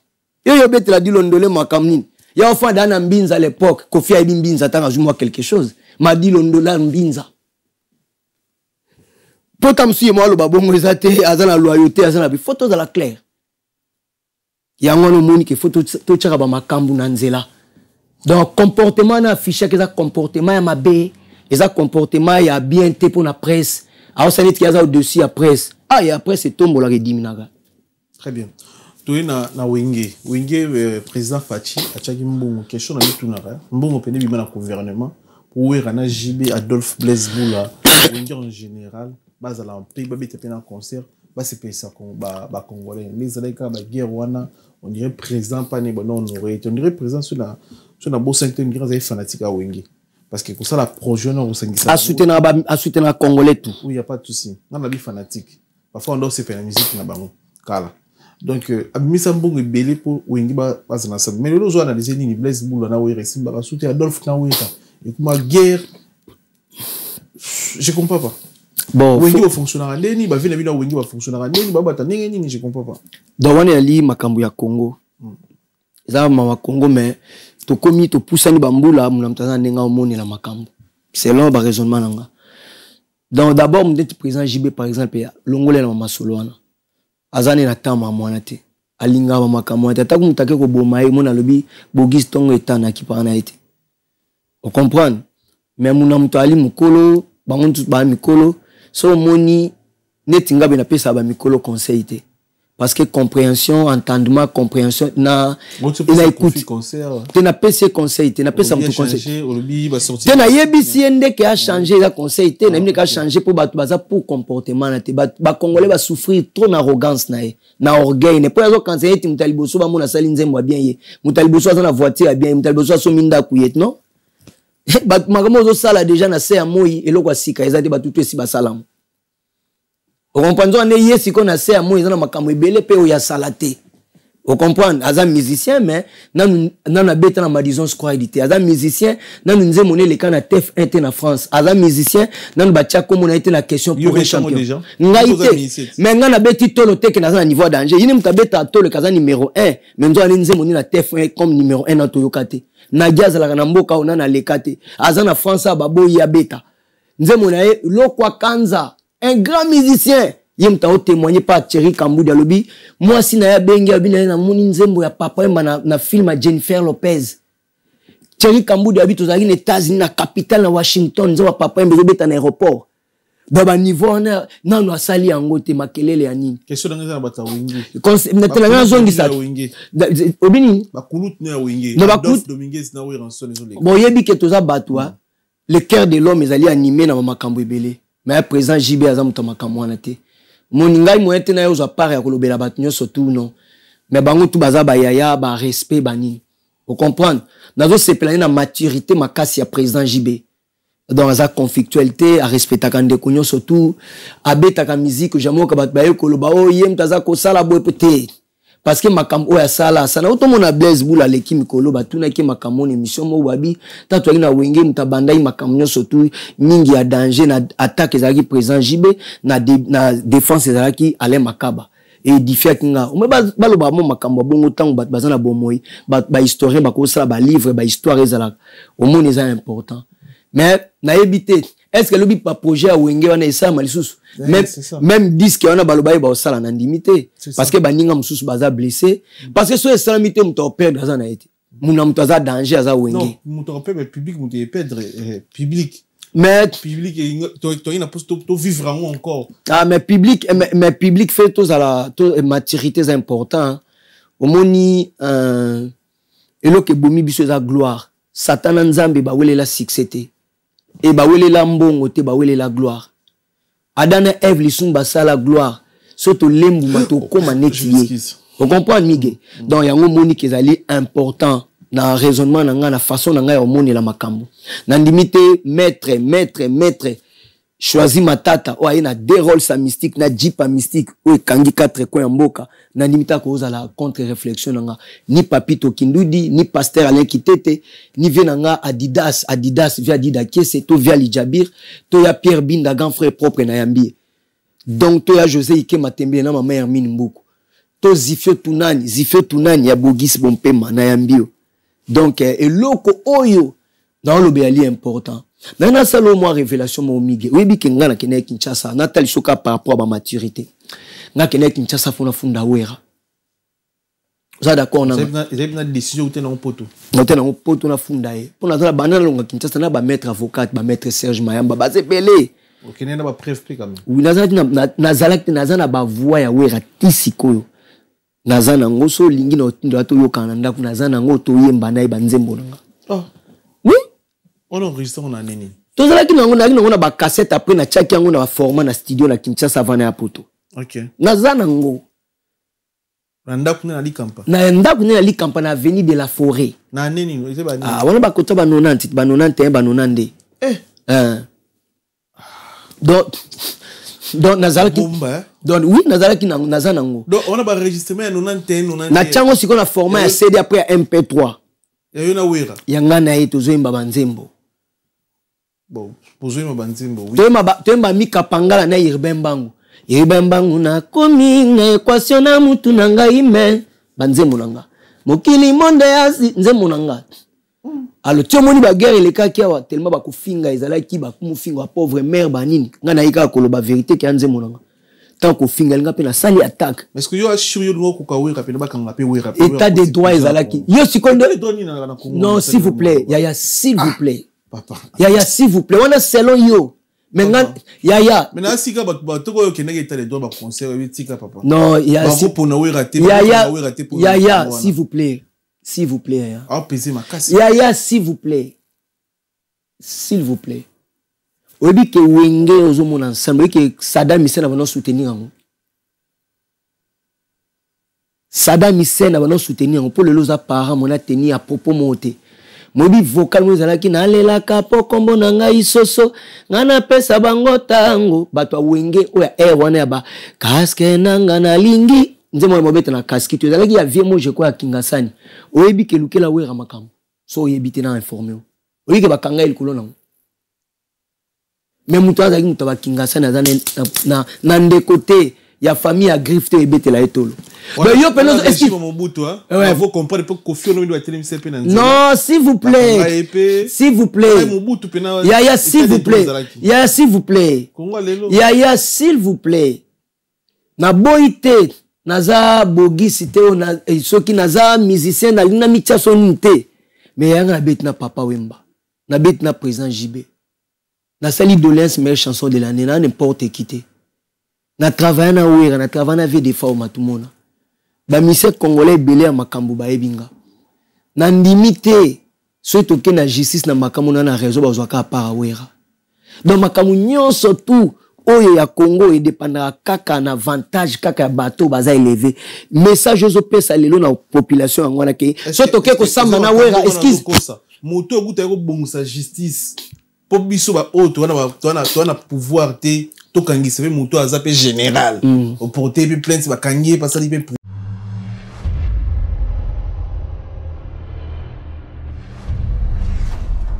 Yo bete la dit londole makamnine. Ya enfant dans mbinza à l'époque, Kofi Aïbi mbinza tanga moi quelque chose. M'a dit londola mbinza. Potam si moi lo babongo ezate azana loyauté azana bi photo za la claire. Ya ngono moni ke photo to tchaka ba makambu na nzela. Donc comportement na affiché que ça comportement ya mabe, eza comportement ya bien te pour la presse. A osanit ki aza au dessus la presse. Ah et après c'est tombo la rediminaga. Très bien. Tu na Wenge président Fachi a tchaki mbongo question na bitunara. Mbongo pene bima na gouvernement pour rana JB Adolphe Blaise Boula Wenge en général base la pays ba bete pena concert ba se pesa ko ba congolais mais aleka ba guerre wana on dirait président pas ne bon honoré on dirait président sur la beau cinquième guerre des fanatiques à Wenge parce que pour ça la projet na osengisa a soutenir congolais tout. Oui, il y a pas de souci. On a des fanatiques. Parfois on doit se faire la musique na bango kala. Donc, Abimisa Mbongo est belé pour Wengi Bazana. Mais le jour, on a des ennemis, Blaise Boula, Nawere, Simba, Souté, Adolphe Nawere. Et comme la guerre, je ne comprends pas. Bon, Wengi va fonctionner à l'ennemi, va venir à Wengi va fonctionner à l'ennemi, va battre l'ennemi, je ne comprends pas. Donc, on est allé Makambu ya Congo. Ça va, Congo, mais tu commis, tu pousses à Bamboula, mon amtana nenga omoni la Makambu. C'est là le raisonnement. Donc, d'abord, mon président JB, par exemple, l'ongolais na Masoloana. Azane na tama mwana te alinga mama kamwa te taku mutake ko boma ye mona lobi bogis tongo etana ki pana ete on comprendre mais muna muto ali mukolo bangontu ba mikolo so moni netinga be na pesa ba mikolo conseil te parce que compréhension entendement compréhension na écoute te na pesa conseil te na pesa muto conseil te na yebisi ende ke a changer la conseil te na mine ka changer pour batu baza pour comportement na te ba congolais ba souffrir trop d'arrogance na orgueil ne pour les conseiller ti mutaliboso ba mona sali nzembo bien ye mutaliboso za na voiture bien mutaliboso so minda kuyet non ba makamo zo sala déjà na se ya moi eloko asika ezate ba tutu esi ba salam. Vous comprenez, on est ici qu'on a fait à moi, ils ont makambo ebele pe oya salate. Vous comprenez, as un musicien mais nan na beta na madison squad été. As un musicien, nan nous nze monnaie les can na TF1 en France. As un musicien, nan ba tcha comme on a été la question pour un champion. Ngaité. Mais ngana beti tolo te que na un niveau danger. Yini mtabeta tolo kaza numéro 1, mais nzo ali nze monnaie na TF1 comme numéro 1 na toyokate. Na gaza la na mboka ona na lekate. As na France babo ya beta. Nze monnaie lokwa kanza. Un grand musicien. Yem ta témoigné par Thierry Kambou Dialobi. Moi si na ya bengi abina na moni nzembo ya papa na film à Jennifer Lopez. Thierry Kamboudi habite aux États-Unis, na capitale na Washington, nzo papa mbezo beta na aéroport. Dans niveau na no asali yango te makelele ya nini. Question dans bata wingi. Maintenant la zongi sa. Obini ba kulut na wingi. No ba kulut Dominguez na Wiranson les autres. Bon yebi ke toza batwa. Le cœur de l'homme ezali animé na makambo ebele. Mais présent JB azam to makambo wana te. Moningai moyete na yo za part ya kolobela bat nyoso tout non. Mais bango tout baza ba yaya ba respect bani. Vous comprenez? Nazo se planer na maturité makasi ya président JB. Dans sa conflictualité à respecter quand de konyo surtout abeta ka musique jamo ka bat baye koloba o yem taza ko sala boy peut parce que makambo ya sala sana auto mona blaze bula leki mikolo batuna ki makambo ni mission mo wabi tatu na wenge mutabandai makambo surtout mingi ya danger na attaque ezaki président JB na défense ezaki ale makaba et diffère kinga o me baloba mo makambo bongo tango bat bazana bomoi ba histoire ba ko sala ba livre ba histoire ezala au monde est important. Mais na évité est-ce que le pas projet à wenge wana esa malisusu même disque wana baloba ba osala na ndimité parce que baninga mususu baza blessé parce que so esa limité muto perdre za na été muna muto za danger za wenge non muto perdre public muto perdre public mais public toi ina poste to vivre encore ah mais public fait tous à la maturité c'est important au moni et lo que bomi biso za gloire Satan nzambe ba wele la succès et ba wele la mbongo te ba wele la gloire Adana Eve lisumba sala gloire soto lembu mato koma netiye vous comprenez mige donc yango moni kezali important na raisonnement na nga na façon na nga ya moni la makambo na ndimite maître choisi matata o ayena deux rôles sa mystique na jipa mystique o kangi 4 coins mboka na ndimita ko za la contre réflexion nga ni Papito Kindudi ni Pasteur Alain Kitete ni venanga Adidas via Dida Kiese to via Lijabir to ya Pierre Binda grand frère propre na yambi donc to ya José Ike Matembe na mama Hermine Mbuku to Zifio Tunani ya Bogis Bompema na yambio donc eloko oyo dans le béali important. Maintenant, ça le moi révélation mon migué. Oui, bi kenga na kene Kinshasa. Natali soka par rapport à ma maturité. Na kene Kinshasa fona funda wera. Vous êtes d'accord na? Ils avaient une décision où tu es dans poto. Na tu es dans poto na funda e. Pour na banana longa Kinshasa na ba maître avocat, ba maître Serge Mayamba ba zepele. OK, na ba preuve quand même. Oui, nazana ba voix ya wera tisikoyo. Nazana ngoso lingi na otindo to yokana ndaku nazana ngoto yemba na banzembo nga. Oh. Oui. On enregistre on a nini. To zala ki na ba cassette après na chaki yango na format na studio na Kinshasa vana ya poto. OK. Nazana ngo. Na ndaku na likampa. Na ndaku na likampa na avenue de la Forêt. Na nini ite ba nini. Ah wana ba kota ba 90 ba 91 ba 92. Donc nazalaki donc oui nazalaki nazana ngo. Donc on a ba enregistrement 91 na chango siko na format ya CD après MP3. Ya yona wera. Yanga na yeto zoimba banzembo. Bon, pozoima banzembo oui. Toemba mika pangala na Irbembangu. Irbembangu na komi na equation na mutu na ngai me banzembo nanga. Mokili monde ya nzembo nanga. Alors tu moni ba guerre le kaki awa tellement ba kufinga ezalaki ba kumufinga pauvre mère banini. Nga na yika koloba vérité ki nzembo nanga. Tant qu'on finit nga pe na sali attaque. Est-ce que yo assure yo ngo kukawera pe na bakanga pe wera. État des droits ezalaki. Yo sikondo non s'il vous plaît, yaya s'il vous plaît. Papa. Yaya s'il vous plaît, on a selon yo. Maintenant yaya. Maintenant sika ba toko yo kenaka état des droits ba concert tika papa. Non, yaya yaya s'il vous plaît. S'il vous plaît yaya. Ah peser ma casse. Yaya s'il vous plaît. S'il vous plaît. Obi ke wenge ozomona ensemble ke Saddam Hussein va nous soutenir en Saddam Hussein va nous soutenir pour le loza parents mon a tenu à propos monter mobi vocal nous alaki na lela kapo kombo na ngai soso ngana pesa bango tango bato wenge oya wana ba kaske nanga na lingi nzemo mobeta na kaski tu alaki ya vie mo je kwa kingasani oyebi ke lukela wera makambo so oyebite na informer oyebi ke bakanga ilikulo nango. Mais mutu azaki mutu bakinga sana na ndekote ya famille a grifte ebete la etolo. Mais yo pelo est-ce que Mobutu hein? Faut comprendre pour Kofi Olomide doit être MCP na. Non, s'il vous plaît. S'il vous plaît. Mobutu pena. Yaya s'il vous plaît. Yaya s'il vous plaît. Yaya s'il vous plaît. Na boite naza bogi cité na soki naza musicien na lina mitia sonité. mais yanga na bête na papa Wemba na bête na président JB na sali doléance meilleure chanson de l'année na n'importe qui na travailler na wera na travailler na vie de forme tout monde ba mise congolais belé à makambu ba ebinga na ndimité so toke na justice na makambu na raison bazwaka para wera donc makambu nyonso tout oyo ya Congo et dépendra kaka na avantage kaka bateau baza élevé message ozo pesa lelo na population ngwana ke so toke ko samba na wera excuse moto okuta ko bongosa justice po biso ba auto wana pouvoir te to kangisa moto azape général au porter puis plainte ba kangier pas ça lipe.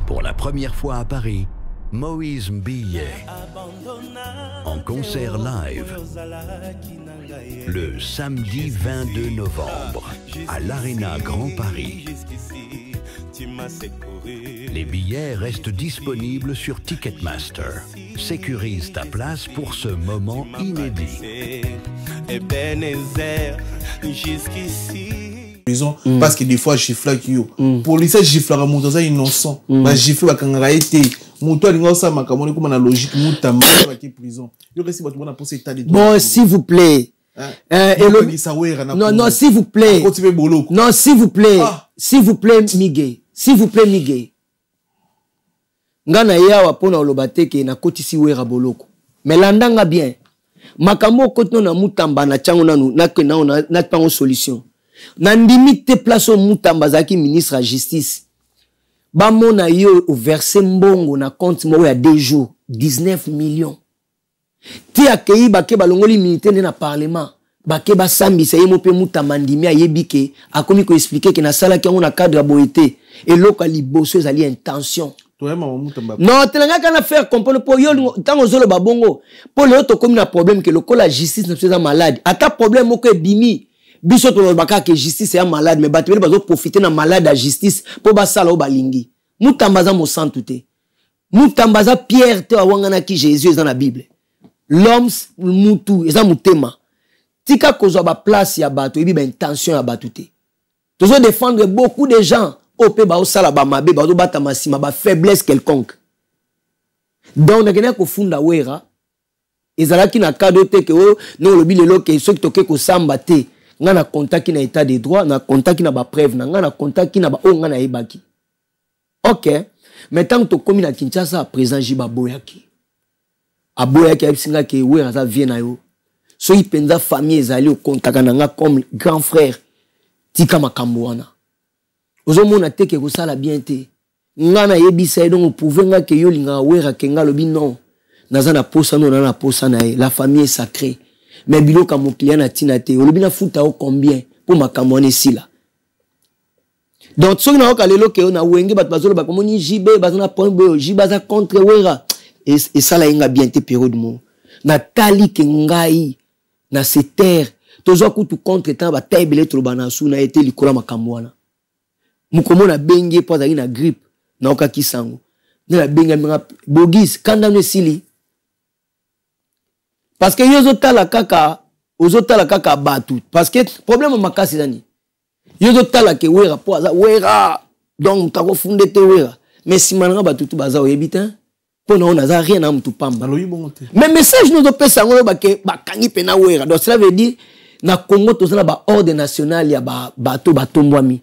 Pour la première fois à Paris, Moïse Mbillet en concert live le samedi 22 novembre à l'Arena Grand Paris. Les billets restent disponibles sur Ticketmaster. Sécurise ta place pour ce moment inédit. Prison parce que des fois gifle qui yo police gifle ra moto za innocent ba gifle ba kangara été moto alinga sa makamoni comme na logique mutamba ba ki prison yo resi bato na poser état de bon s'il vous plaît non s'il vous plaît non s'il vous plaît s'il vous plaît Miguel ngana yawa pona olobate ke na kotisi wera boloko mais landanga bien makambo kotno na mutamba na chango nanu na pango solution na ndimite place au mutamba zaki ministre à justice ba mona yo au verser mbongo na compte mo ya 2 jours 19 millions ti akei ba ke balongoli militaire na parlement ba ke ba sambisa yemo pe mutamba ndimi ayebike akomi ko expliquer que na sala ki on a cadre boité et lokali bosso ezali intention non telanga kana faire comprendre pour yo tango zolo babongo pour le autre comme na problème que la justice ne soit malade ata problème moko bimi biso to baka que justice est malade mais bateli bazo profiter na malade à justice pour basala o balingi mutambaza mo santuté mutambaza Pierre te awangana ki Jésus dans la Bible l'homme mutu eza mutema tika kozwa ba place ya bato ebi ba intention ya batuté tozo défendre beaucoup de gens au pe ba osala ba mabe ba bata masima ba faiblesse quelconque donc na kena ko funda wera ezalaki na cadeau te ke no lobi lelo ke soki toke ko samba te nga na contact na état de droit na contact na ba preuve na nga na contact na ba onga na ebaki OK mais tant to komi na Kinshasa président Jiba boyaki aboyaki abisinga ke wera za vie na yo so ipenza famille ezali au contact na nga comme grand frère tika makambo wana ozomona te ke ko sala bien te nga na yebisa donc pouvez nga ke yo linga wera ke nga lobi non naza na posa no na posa na la famille est sacrée mais biloka mon client na tina te olobi na futa o combien pour makambo wana esila donc soki na oka lelo ke na wenge bat bazolo ba komoni JB bazana point bo JB baza contre wera et sala inga bien te période mo na tali ke ngai na se terre tozo kutu contre temps ba taibele to bana su na été likola makambo wana mukomo na benge po azali na grippe na oka kisango na benga minga bogis kanda no sili parce que yozo tala kaka batu parce que problème makasi nani yozo tala ke wera po aza wera donc ta ko funde te wera mais si mananga batu tu baza oyebita po na on aza rien na mtu pamba mais message nous do pesa ngolo ba ke ba kangi pena wera donc cela veut dire na Congo to zala ba ordre national ya ba bato batombwami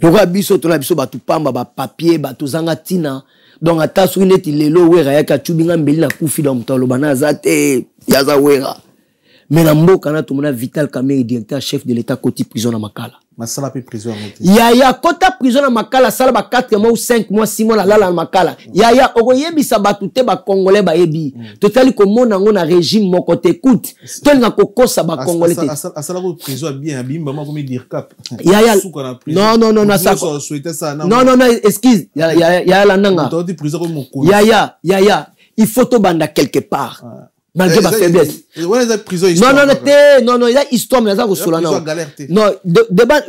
donc biso to na biso batu pamba ba papier batu zanga tina donc ata soki neti lelo wera yaka chubinga mbeli na kufi da mutalo bana zate yaza wera mais na mboka na tumona Vital Kamerhe directeur chef de l'état côté prison na Makala masala pe prison ya kota prison na Makala sala ba 4 mois ou 5 mois 6 mois la na Makala ya okoyebisa batu te ba congolais ba yebi totali ko mona ngo na régime moko te écoute to nga kokosa ba congolais te asala ko prison bien bimba ma comme dire cap non na ça non excuse ya la nanga ya il faut to banda quelque part malgré ma faiblesse non il y a histoire mais ça ko sola non débat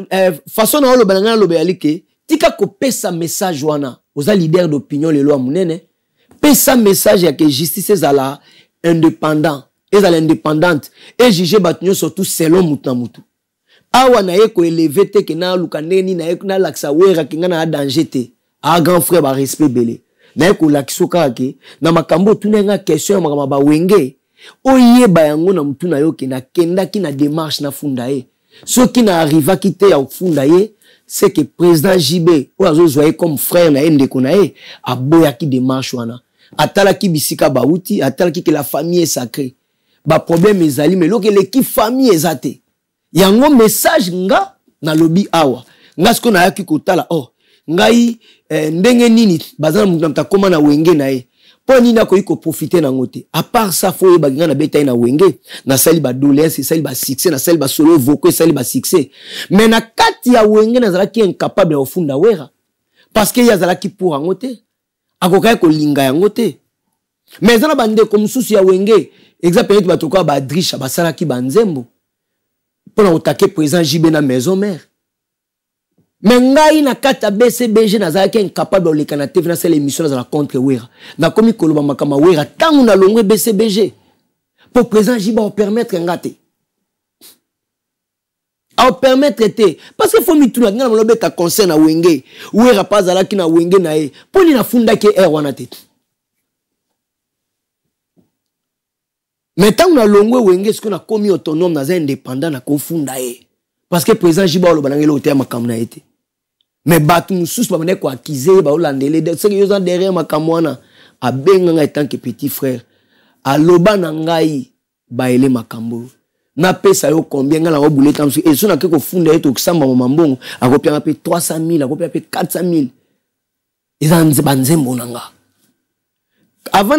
façon na lo balanga lo bealike tika ko pesa message wana oza leader d'opinion le loi munene pesa message ya que justice ezala indépendante et juger batunyo surtout selon mutu awa na ye ko élevé te ke na luka ndeni na ye na laksa wera ke nga na danger te a grand frère ba respect belé na ye ko lakso kake na makambo tuna nga question ya makama ba wenge oyeba yango na mtu na yo ke na kenda ki na démarche na funda ye soki na arriva ki te ya funda ye c'est que président JB ou azo zoye comme frère na ye ndeko na ye aboya ki démarche wana atala ki bisika bauti atala ki que la famille est sacrée ba problème ezali mais loke l'équipe famille ezate yango message nga na lobi awa nga siko na yaki kotala ngai ndenge nini bazana mutamta koma na wenge na ye po nini akoyi ko profiter na ngote à part ça faut baginga na beta na wenge na sali ba doléance sali ba succès na sali ba solo vocal sali ba succès mais na kati ya wenge na zala ki incapable ya funda wera parce que ya zala ki pour ngote akokai ko linga ya ngote mais zana bande comme susu ya wenge exemple ba toko ba drisha ba sala ki banzembo pour attaquer président JB na maison mère mais ngai na kata BCBG na zaki incapable de lekana TV na cette émission na contre wera na komi koloba makama wera tangu na longwe BCBG pour président JB au permettre ngate au permettre te parce que faut mi tuna ngana molobe ta conseil na wenge wera pas ala ki na wenge na e pour ni na funda ke wana te mais tant na longwe wenge ce qu'on a commis autonome na indépendant na kofunda e parce que président Jiba lo banangelo te makamna été mais batu mususu ba mane ko accuser ba olandele de ce que yo derrière makamwana a benga nga tant que petit frère aloba na ngai ba ele makambo na pesa yo combien nga la obuleta msu et so na ke ko funda eto kusamba mambongo akopia pe 300,000 akopia pe 400,000 ezanze banzembo nanga avant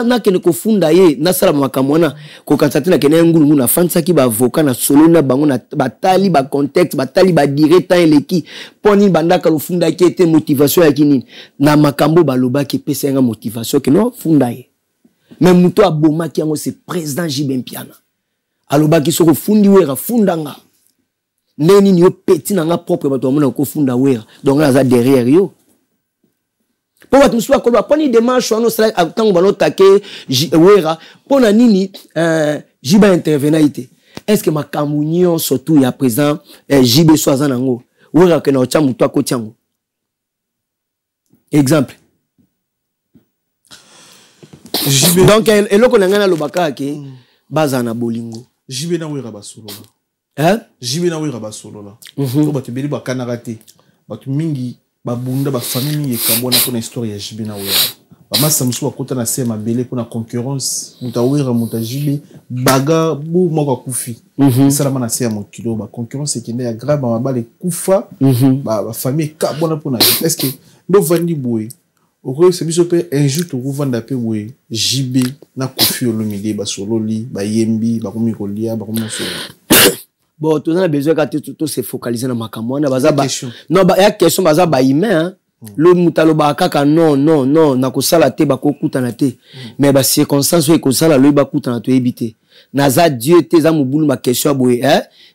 na kene ko funda ye na sala makamwana ko kansatina kene ngulu na fansa ki ba avocat na solo na bango na batali ba contexte batali ba direct en leki poni bandaka lo funda ki était motivation ya kinini na makambo baloba ki pesa nga motivation ke no funda ye même muto aboma ki yango c'est président JB Mpiana aloba ki soko fundi wera funda nga neni ni yo petit na nga propre bato mona ko funda wera donc là za derrière yo pour votre monsieur ko ba poni démarche on sala tango bano take wera pona nini jiba intervenait est-ce que makamunyo surtout ya présent JB soazan nango wera ke na ocha mutu akotiango exemple JB donc eloko nangana lobaka ke bazana bolingo JB na wera basolola JB na wera basolola to batu beli ba kanarate batu mingi babunda ba famille ekambona pour histoire ya JB na wera ba massa musu bakota na sema belé pour na concurrence muta wera muta JB baga bu moko kufi salama na sema kilo ba concurrence ekende ya grave ba bale kufa ba famille kabona pour na est-ce que ndo vandi boy oko se biso pe un jour to vanda pe boy JB na kufi olomide ba sololi ba yembi ba komi kolia ba komi solo. Bon, tout a besoin quand tout se focaliser dans makamwana baza ba non ba ya question baza ba humain le mutalo ba kaka non na ko sala te ba ko kutana te mais ba circonstance ko sala le ba kutana to ebité naza Dieu te za mubulu ma question boye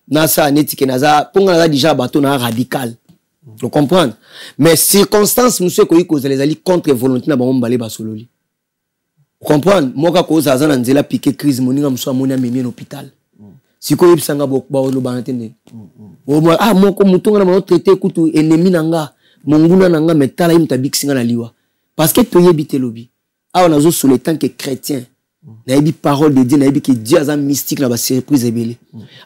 na sa netike naza ponga naza déjà bato na radical vous comprendre mais circonstance monsieur ko iko les ali contre volonté na ba mbale ba sololi vous comprendre moka ko za na nzela piquer crise moninga muso amoni amemi hôpital si ko yebisanga ba lo banatende moko mutunga na mo traiter kutu ennemi nanga monguna nanga metala imta biksinga na liwa parce que to yebite lobi on zo sur le temps que chrétien na yebi parole de Dieu na yebi que Dieu a mystique na ba surprise ebele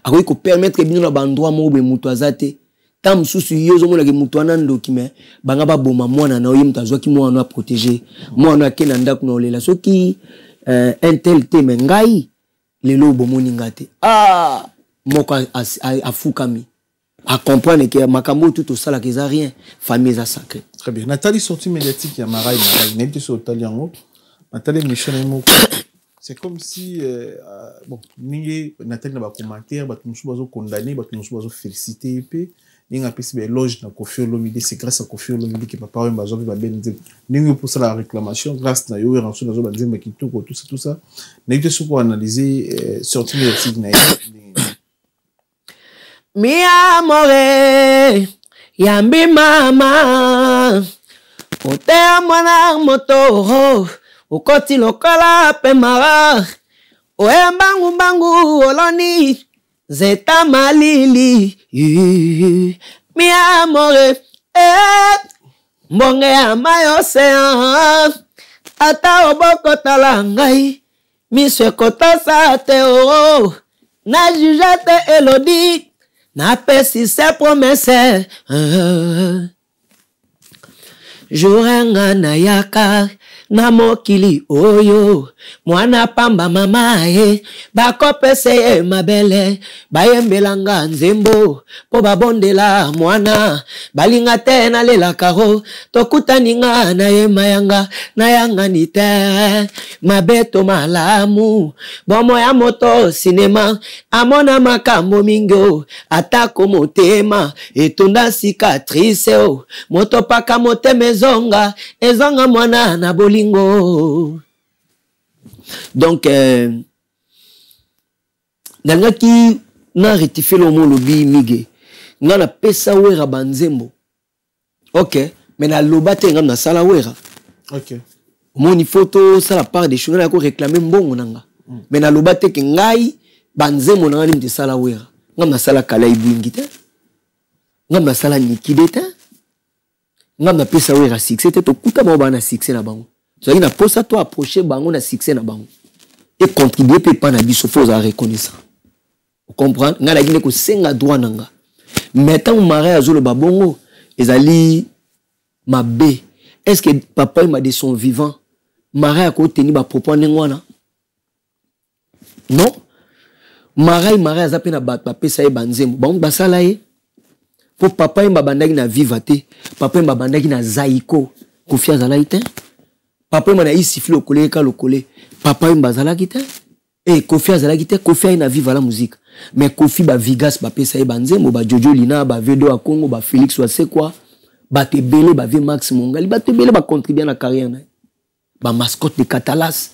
akoyi ko permettre bino na ba endroit mo be mutu azate tam susu yozo mona ke mutu anando kime banga ba boma mwana na oyim tazwa ki mwana a protéger mwana akena ndako na olela soki un tel te mengai lelo bomoni ngate moko afukami à comprendre que makambo tout au sala que ça rien famille ça sacré. Très bien. Nathalie sortie médiatique ya Marai n'était sur Taliango. Nathalie Michel c'est comme si bon Nathalie n'a pas commentaire ba tout bazo condamner ba tout bazo féliciter pe ninga pesi be éloge na Koffi Olomide c'est grâce à Koffi Olomide que papa bazo ba benze ninga pour ça la réclamation grâce na yo rançon bazo banzemba kitoko tout ça n'était sur pour analyser sortie médiatique na mi amore yambi mama ote mwana moto ukoti lokola pe mara oe bangu oloni Zeta malili. Mi amore. Mbonge ya mayo océan. Ata oboko talangai. Mi se kota sa te o. Na juge te Elodie. Na pesi se promesse. Jouranga na yaka. Na mokili oyo. Mwana pamba mama bakopese mabele. Bayembelanga nzembo. Po babondela mwana. Balinga te na lela karo. Tokutaninga na mayanga. Na yanga nite. Mabeto malamu. Bomo ya moto cinema. Amona makambo mingo. Atako motema. Etunda cicatrice o. Moto paka motemezonga. Ezonga mwana na bolingo. Donc, nanga ki na rectifier le mot lobi mige. Nga na pesa wera banzembo. Ok, mais na lobate nga na sala wera. Ok. Moni photo ça la part des choses na ko réclamer mbongo nanga. Mais na lobate ke ngai banzembo nanga ni sala wera. Nga na sala kala ibingite. Nga na sala nikidete. Nga na pesa wera succès te to kuta ba na succès na bango. So il na posa to approcher bango na succès na bango. Et contribuer pe pa na biso faut à reconnaissant. Vous comprenez? Nga la gine ko senga droit nanga. Mettons mari azolo babongo ezali mabe. Est-ce que papa m'a de son vivant mari a ko teni ba propos ngwana? Non. Mari azape na ba pesa e banzembo. Bango basala e pour papa m'a bandaki na vivate. Papa m'a bandaki na zaiko. Confiance à l'aïté. Papa m'a na sifflé au collé ka le collé. Papa mbazala kite et Kofi azala kite. Kofi na vive la musique mais Kofi ba Vigas ba pesa e banzembo ba Jojo Lina ba Vedo a Congo ba Félix wa c'est quoi ba Tebele ba V Max Mongali ba Tebele ba contribuer na carrière na ba mascotte de Catalas.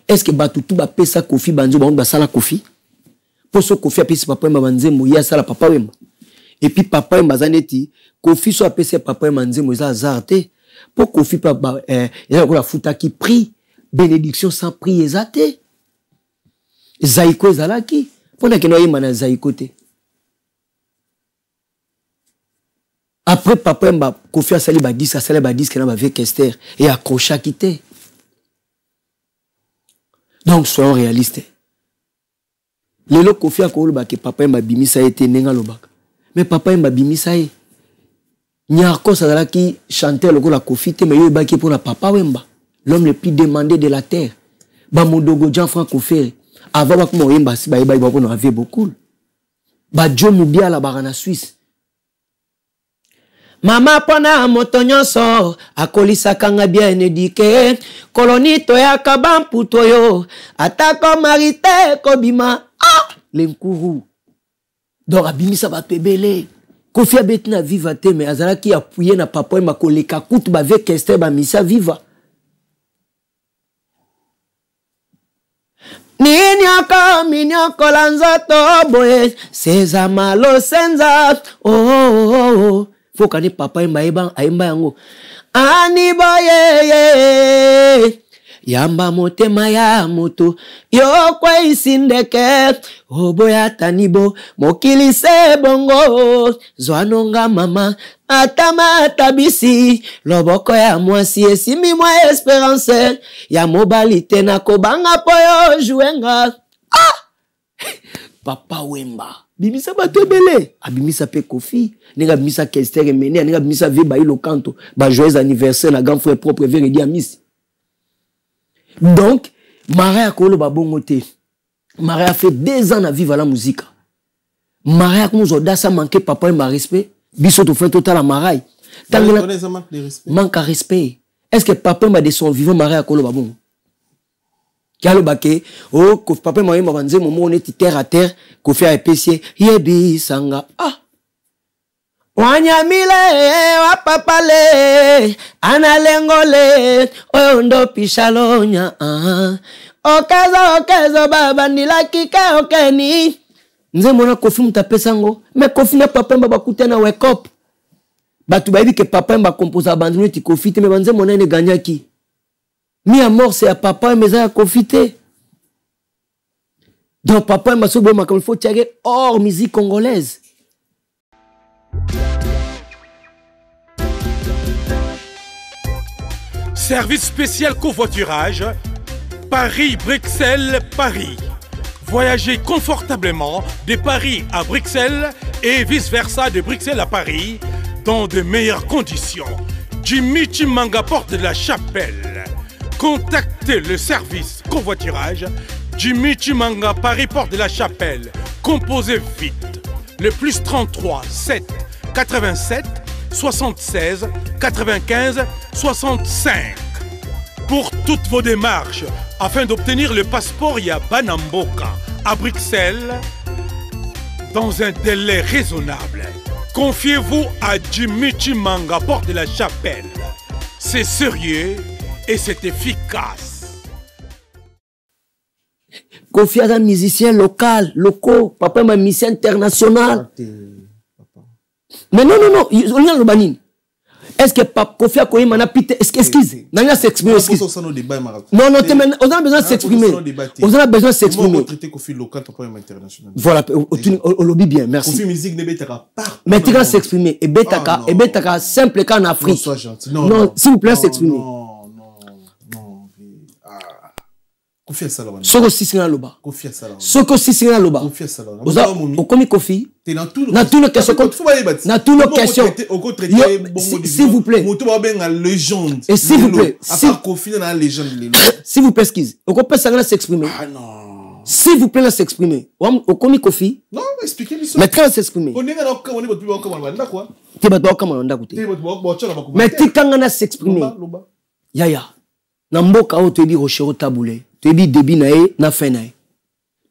Est-ce que ba tout ba pesa Kofi banzo ba sala Kofi pour ce Kofi a pesa papa mba banzembo ya sala papa wemba et puis papa mba zaneti Kofi so a pesa papa mba banzembo za azarte pour Kofi pa ya ko la futa qui prie bénédiction sans prier zate. Zaiko zalaki. Pona que nous mana zaiko te. Après papa mba Kofi a sali ba 10 a sali ba 10 que na ba avec Esther et accrocha quitté. Donc soyons réalistes. Lelo Kofi a ko ba que papa mba bimisa été nenga lobaka. Mais papa mba bimisa e. Nyarko zalaki chanter le la Kofi te mais yo ba ki pour na papa wemba. L'homme le plus demandé de la terre. Bamodogo Jean-Franco Ferré. Avant que mon embassy, on avait beaucoup. Joe Mubia la barana Suisse. Mama pona motonyo so. Akolisa kanga bien éduqué. Koloni toya kabam putoyo. Atako marité kobima. Ah! L'enkourou. Donc abimisa ba pebele. Kofi abetna viva te mais azala ki appuyer na papa et ma koleka kutu ba avec Esther ba misa viva. Minyoko lanzoto boye seza malo senza oh faut kani papa imba aimba yango ani boye yamba motema ya moto yo kwa isindeke oboya tanibo mokili se bongo zwanonga mama atama tabisi loboko ya mwasi esimi mwa espérance ya mobalite na kobanga poyo juenga papa wemba bimisa batebele abimisa pe Kofi ninga bimisa Kester emene ninga bimisa viba ilo kanto ba joyeux anniversaire na grand frère propre Veredi Amis. Donc Maria Kolo babongo te. Maria a fait 2 ans à vivre à la musique. Maria comme zoda ça manquait papa et ma respect. Biso to fait total à Maria. Manque à respect. Est-ce que papa m'a de son vivant Maria Kolo babongo? Kalo bake oh papa m'a banze momo on est terre à terre ko fait épicier yebi sanga ah wanyamile wa papale analengole ondo pichalonya okazo baba nilakika okeni nze mona Kofi mutapesango mais Kofi na papa mba bakutana wake up batu bayibi ke papa mba composer bandino ti Kofi te mais banze mona ne ganyaki mi à mort c'est à papa mais ça a Kofi te Donc Papa Wemba so boyema il faut tirer hors musique congolaise. Service spécial covoiturage, Paris-Bruxelles-Paris. Voyagez confortablement de Paris à Bruxelles et vice-versa de Bruxelles à Paris dans de meilleures conditions. Jimmy Chimanga, porte de la Chapelle. Contactez le service covoiturage Jimmy Chimanga, Paris, porte de la Chapelle. Composez vite. Le plus 33 7 87 76 95 65. Pour toutes vos démarches, afin d'obtenir le passeport Yabanamboka à Bruxelles, dans un délai raisonnable, confiez-vous à Jimmy Chimanga, porte de la Chapelle. C'est sérieux et c'est efficace. Confiez à un musicien local, locaux, Papa Wemba musicien international. Mais non, on a le banin. Est-ce que Kofi Akoyima n'a pité excuse, n'a s'exprimer excuse. Non, on a besoin de s'exprimer. On a besoin de s'exprimer. Voilà, on lobby bien, merci. Kofi musique ne betaka pas. Mais tu vas s'exprimer et betaka simple qu'en Afrique. Non, s'il vous plaît, s'exprimer. Kofi Asala. Soko sisina loba. Kofi Asala. Soko sisina loba. Kofi Asala. Okomi Kofi. T'es dans tout le. Dans toutes les questions. Dans toutes les questions. S'il vous plaît. Légende. Et s'il vous plaît. À part Kofi dans la légende. S'il vous plaît, excuse. Okope Sangana s'exprimer. Ah non. S'il vous plaît, s'exprimer. Okomi Kofi. Non, expliquez-lui ça. Mais quand s'exprimer. On est dans quoi? Tu vas devoir comment on a goûté. Mais tu quand s'exprimer. Yaya. Namboka o tebi Rochero Taboulé. Tebi Debi nae na fenae.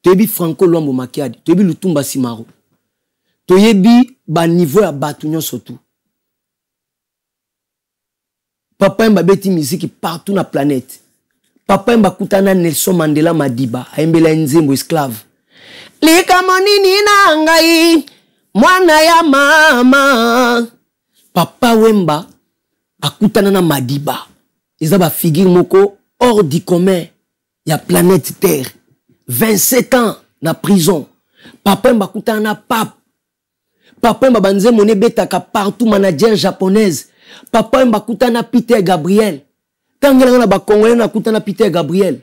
Tebi Franco Luambo Makiadi. Tebi Lutumba Simaro. Tebi ba niveau ya batunyo surtout. Papa Wemba beti musique partout na planète. Papa Wemba kutana Nelson Mandela Madiba. Aimbela nzembo esclave. Lika monini na ngai. Mwana ya mama. Papa Wemba akutana na Madiba. Ils ont figure moko hors du commun. Il y a planète Terre. 27 ans na prison. Papa Wemba kuta na pape. Papa Wemba banze mone betaka partout manager japonaise. Papa Wemba kuta na Peter Gabriel. Tangela na ba Congolais na kuta na Peter Gabriel.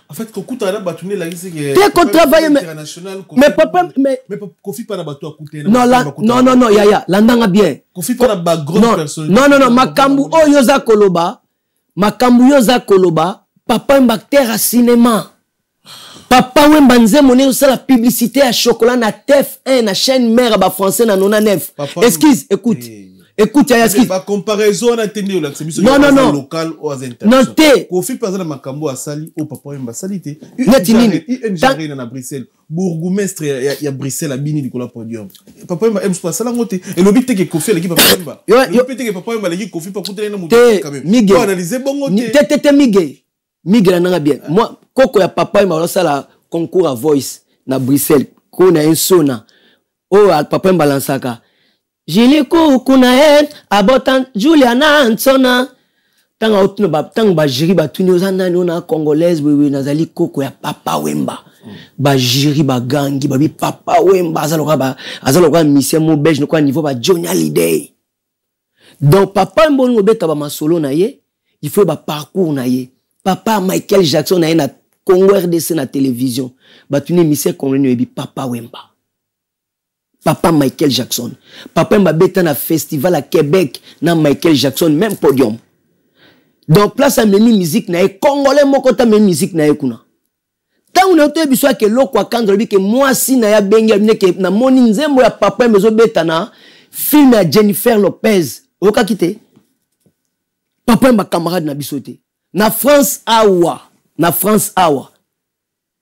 En fait, Kokuta na batune la ici que t'es qu'on travaille mais papa mais Kofi pas na bato akuté. Non, yaya, landanga bien. Kofi pas na ba grande personne. Non, makambu o yoza koloba. Makambu yoza koloba. Papa Wemba terre cinéma. Papa Wemba nze moné aussi la publicité à chocolat na TF1 na chaîne mère ba français na 99. Excuse, écoute. Écoute, yaya, excuse. Ba comparaison na tenir la c'est non local ou international. Non té. Kofi pas na makambu a sali au Papa Wemba salité. Il na Bruxelles. Bourgmestre ya Bruxelles a bini dikola podium. Papa Wemba aime pas ça la ngoté. Et l'obité que Kofi l'équipe Papa Wemba. L'obité que Papa Wemba l'équipe Kofi pas coûter na mutu quand même. Pour analyser bongo té. Té Miguel nanga bien. Moi koko ya Papa Wemba la sala concours à voice na Bruxelles. Ko na insona. Oh Papa Wemba lansaka. Jiliko kuna abotan Juliana Ansona. Tanga otno ba tanga ba jiri ba tuni ozanda ni ona congolaise wewe nazali koko ya Papa Wemba. Ba jiri ba gangi ba bi Papa Wemba azaloka mission mo belge no kwa niveau ba Johnny Hallyday. Donc Papa Wemba ngo beta ba masolo na ye, il faut ba parcours na ye. Papa Michael Jackson na ye na Congo RDC na télévision. Ba tuni mission congolais bi Papa Wemba. Papa Michael Jackson. Papa Wemba beta na festival à Québec na Michael Jackson même podium. Donc place à memi musique na ye congolais moko ta memi musique na ye kuna. Tant on a été biswa que loko akandro bi que moi si na ya bengi ke na moni nzembo ya Papa Wemba zo beta na film ya Jennifer Lopez. Oka kite. Papa Wemba camarade na bisote. Na France awa.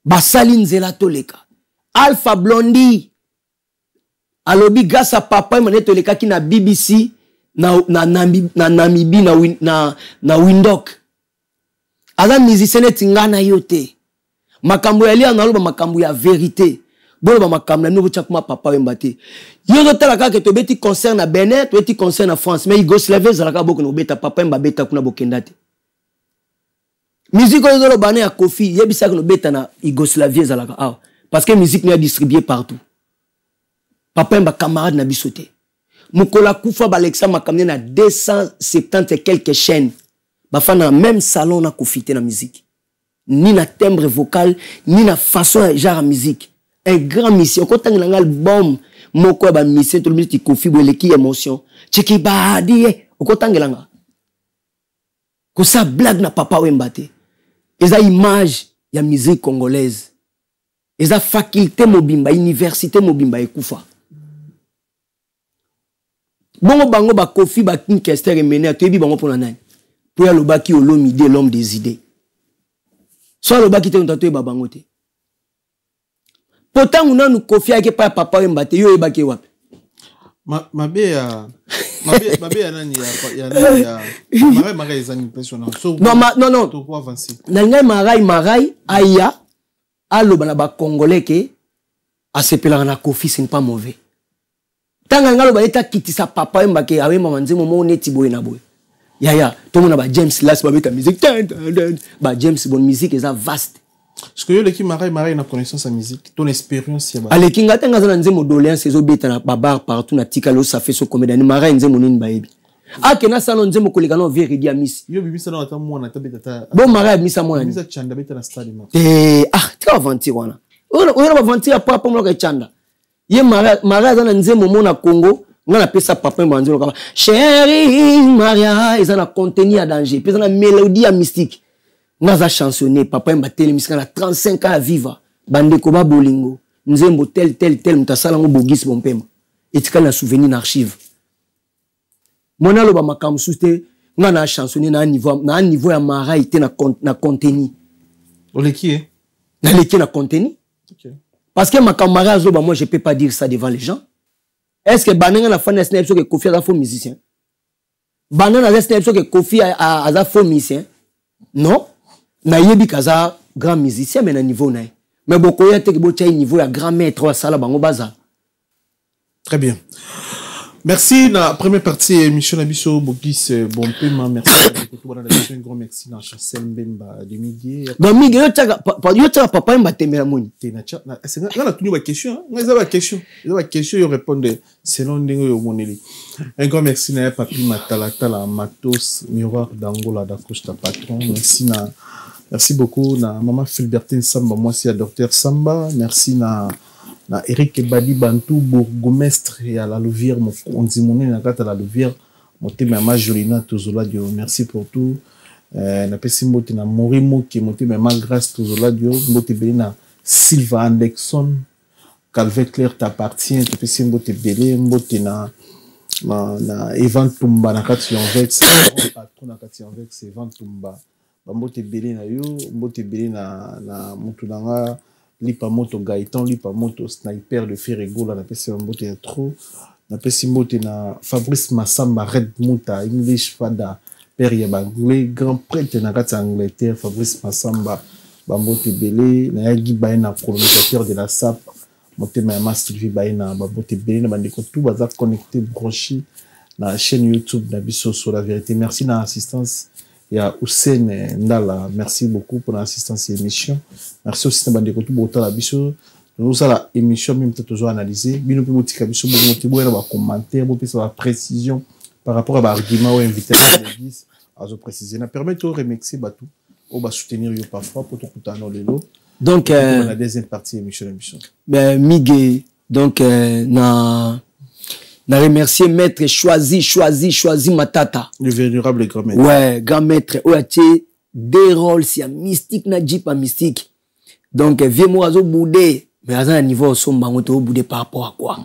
Basali nzela toleka. Alpha Blondy. Alobi grâce à Papa Wemba netoleka ki na BBC na Namibie na Windhoek. Aza musicien tingana yote. Makambu ya lia na loba makambu ya vérité. Bolo makambu na nouveau chakuma Papa Wemba te. Yo tala ka ke to beti concert na Benin, to beti concert na France, mais Yougoslavie zalaka boko no beta Papa Wemba beta kuna bokenda te. Musique oyo zolo bana ya Kofi, yebisa que no beta na Yougoslavie zalaka. Ah, parce que musique n'est distribuée partout. Papa mba camarade na bisoté. Mukola kufa ba Alexa makamne na 270 et quelques chaînes. Ba fa na même salon na kofité na musique. Ni na timbre vocal, ni na façon genre musique. Un grand mission. Quand on a un album, moko ba mission tout le monde qui Kofi boleki émotion. Cheki ba die, quand on a ko sa blague na papa wembate. Eza image ya musique congolaise. Eza faculté mobimba, université mobimba ekufa. Bongo bango ba Kofi ba Kinkester emene atoyebi bango pona nani. Pour ya lobaki olomide l'homme des idées. Soit lobaki te ontato ba bango te. Pourtant on a nous Kofi ake pa papa wembate yo ebake wapi. Mabe ya nani ya marai ezani impressionnant. Non. To ko avancer. Na ngai marai aya aloba na ba congolais ke asepelaka na Kofi ce n'est pas mauvais. Tanga ngalo ba eta kitisa papa mbake awe mama nzemo mo neti boye na boye. Ya to mona ba James Las ba beta musique ba James bonne musique eza vaste. Parce que yo leki marai na connaissance en musique, ton expérience ya ba. Ale kinga tanga za nzemo doléance ezo beta na babar partout na tikalo ça fait so comédie ni marai nzemo nini ba yebi. Ake na salon nzemo koleka no véridi amisi. Yo bibi salon ata mwana tabeta ta. Bon marai amisa mwana. Amisa chanda beta na stade ma. Tu vas aventure wana. On va aventure papa mo ka chanda. Ye Maria za na nzemo mona Congo, nga na pesa papa mbanzelo kama chérie Maria ils na contenu à danger, pesa na mélodie mystique. Nga za chansonner papa mbateli misika na 35 ans à vivre. Bande ko ba bolingo, nzembo tel mutasala ngo bogis bompema. Etika na souvenir na archive. Mona lo ba makambu suste nga na chansonner na niveau ya Maria ite na contenu. Oleki Na leki na contenu. OK. Parce que ma camarade, moi je peux pas dire ça devant les gens. Est-ce que Banana la fan est que Kofi a faux musicien? Banana est que Kofi a faux musicien? Non. Na yebi kaza grand musicien mais na niveau na. Mais beaucoup ya te ke bocha niveau ya grand maître à sala bango baza. Très bien. Merci. La première partie émission Nabiso Bogis bon paiement. Merci. Un grand merci dans Chancel Mbemba de Miguel. Bon Miguel, yo tcha papa mbatemela moni. C'est là tout une question. On a question. La question yo répondre selon ndenge yo moneli. Un grand merci na papi Matalata Matos Miroir d'Angola d'Acosta patron. Merci beaucoup na maman Philbertine Samba, moi c'est docteur Samba. Merci na Eric Badi Bantou bourgmestre et à la Louvière on dit mon na kata la Louvière monté ma Jolina Tozola Dio, merci pour tout. Na pesi mbote na Morimo qui monté ma grâce Tozola Dio, mbote belina Silva Anderson Calvin Claire t'appartient, tu pesi mbote belé mbote na Evan Tumba na kati en vex patron na kati en vex Evan Tumba mbote belé na yo mbote belé na mutulanga lipa moto Gaëtan, lipa moto sniper de Ferrego, la pesi mbote ya trop, na pesi mbote na Fabrice Massamba Red Muta English Fada père ya banglais grand prêtre na kati Angleterre Fabrice Massamba bambote belé na yagi baina colonisateur de la SAP motema ya Master V baina bambote belé na bandeko tout baza connecté branché na chaîne YouTube na biso sur la vérité. Merci na assistance. Il y a Hussein Ndala, merci beaucoup pour l'assistance à l'émission. Merci aussi à Bandeko tout pour la biso. Nous allons l'émission même peut-être toujours analyser. Bien nous pouvons dire biso bon motiver commentaire, bon la précision par rapport à l'argument ou invité à l'église à zo préciser. Na permet de remixer batou ou ba soutenir yo parfois pour tout coutano lelo. Donc la deuxième partie émission. Ben Miguel donc na remercier maître choisi Matata. Le vénérable grand maître. Ouais, grand maître. Oyache des rôles si mystique na jipa mystique. Donc vieux moi azo boudé, mais à un niveau somba ngoto boudé par rapport à quoi?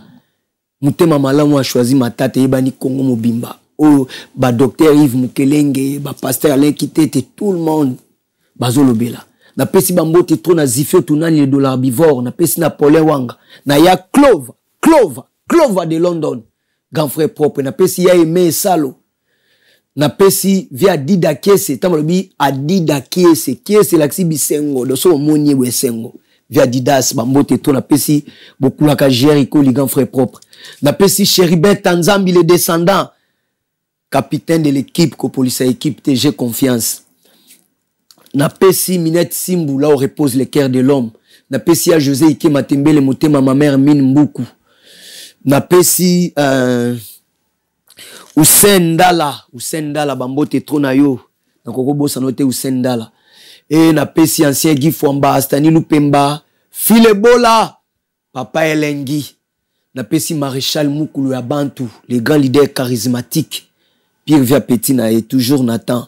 Mutema malamu a choisi Matata ebani Congo mobimba. Oh ba docteur Yves Mukelenge, ba pasteur Alain Kitete, tout le monde bazo lobela. Na pesi bambote trop na zifio tunani le dollar bivore, na pesi na Paulin Wanga, na ya Clover de London. Grand frère propre na pesi ya aimé salo na pesi via Dida Kese tamalobi Adida Kese laksi bisengo do so monye wesengo via Didas bambote to na pesi bokula ka Jericho li grand frère propre na pesi Cheribet Tanzambi le descendant capitaine de l'équipe ko police équipe TG confiance Napesi Minette Simbu, là où repose le cœur de l'homme. Napesi à José Ike Matembele Motema, ma mère Mine Mboukou. Napesi Usendala Bambote Tronayo. Nakoko sanote Usendala. Et napesi ancien Guy Fwamba, Astani Lupemba, Filebola, Papa Elengi. Napesi Maréchal Moukulu Yabantu, les grands leaders charismatiques. Pierre Via Petina et toujours Nathan.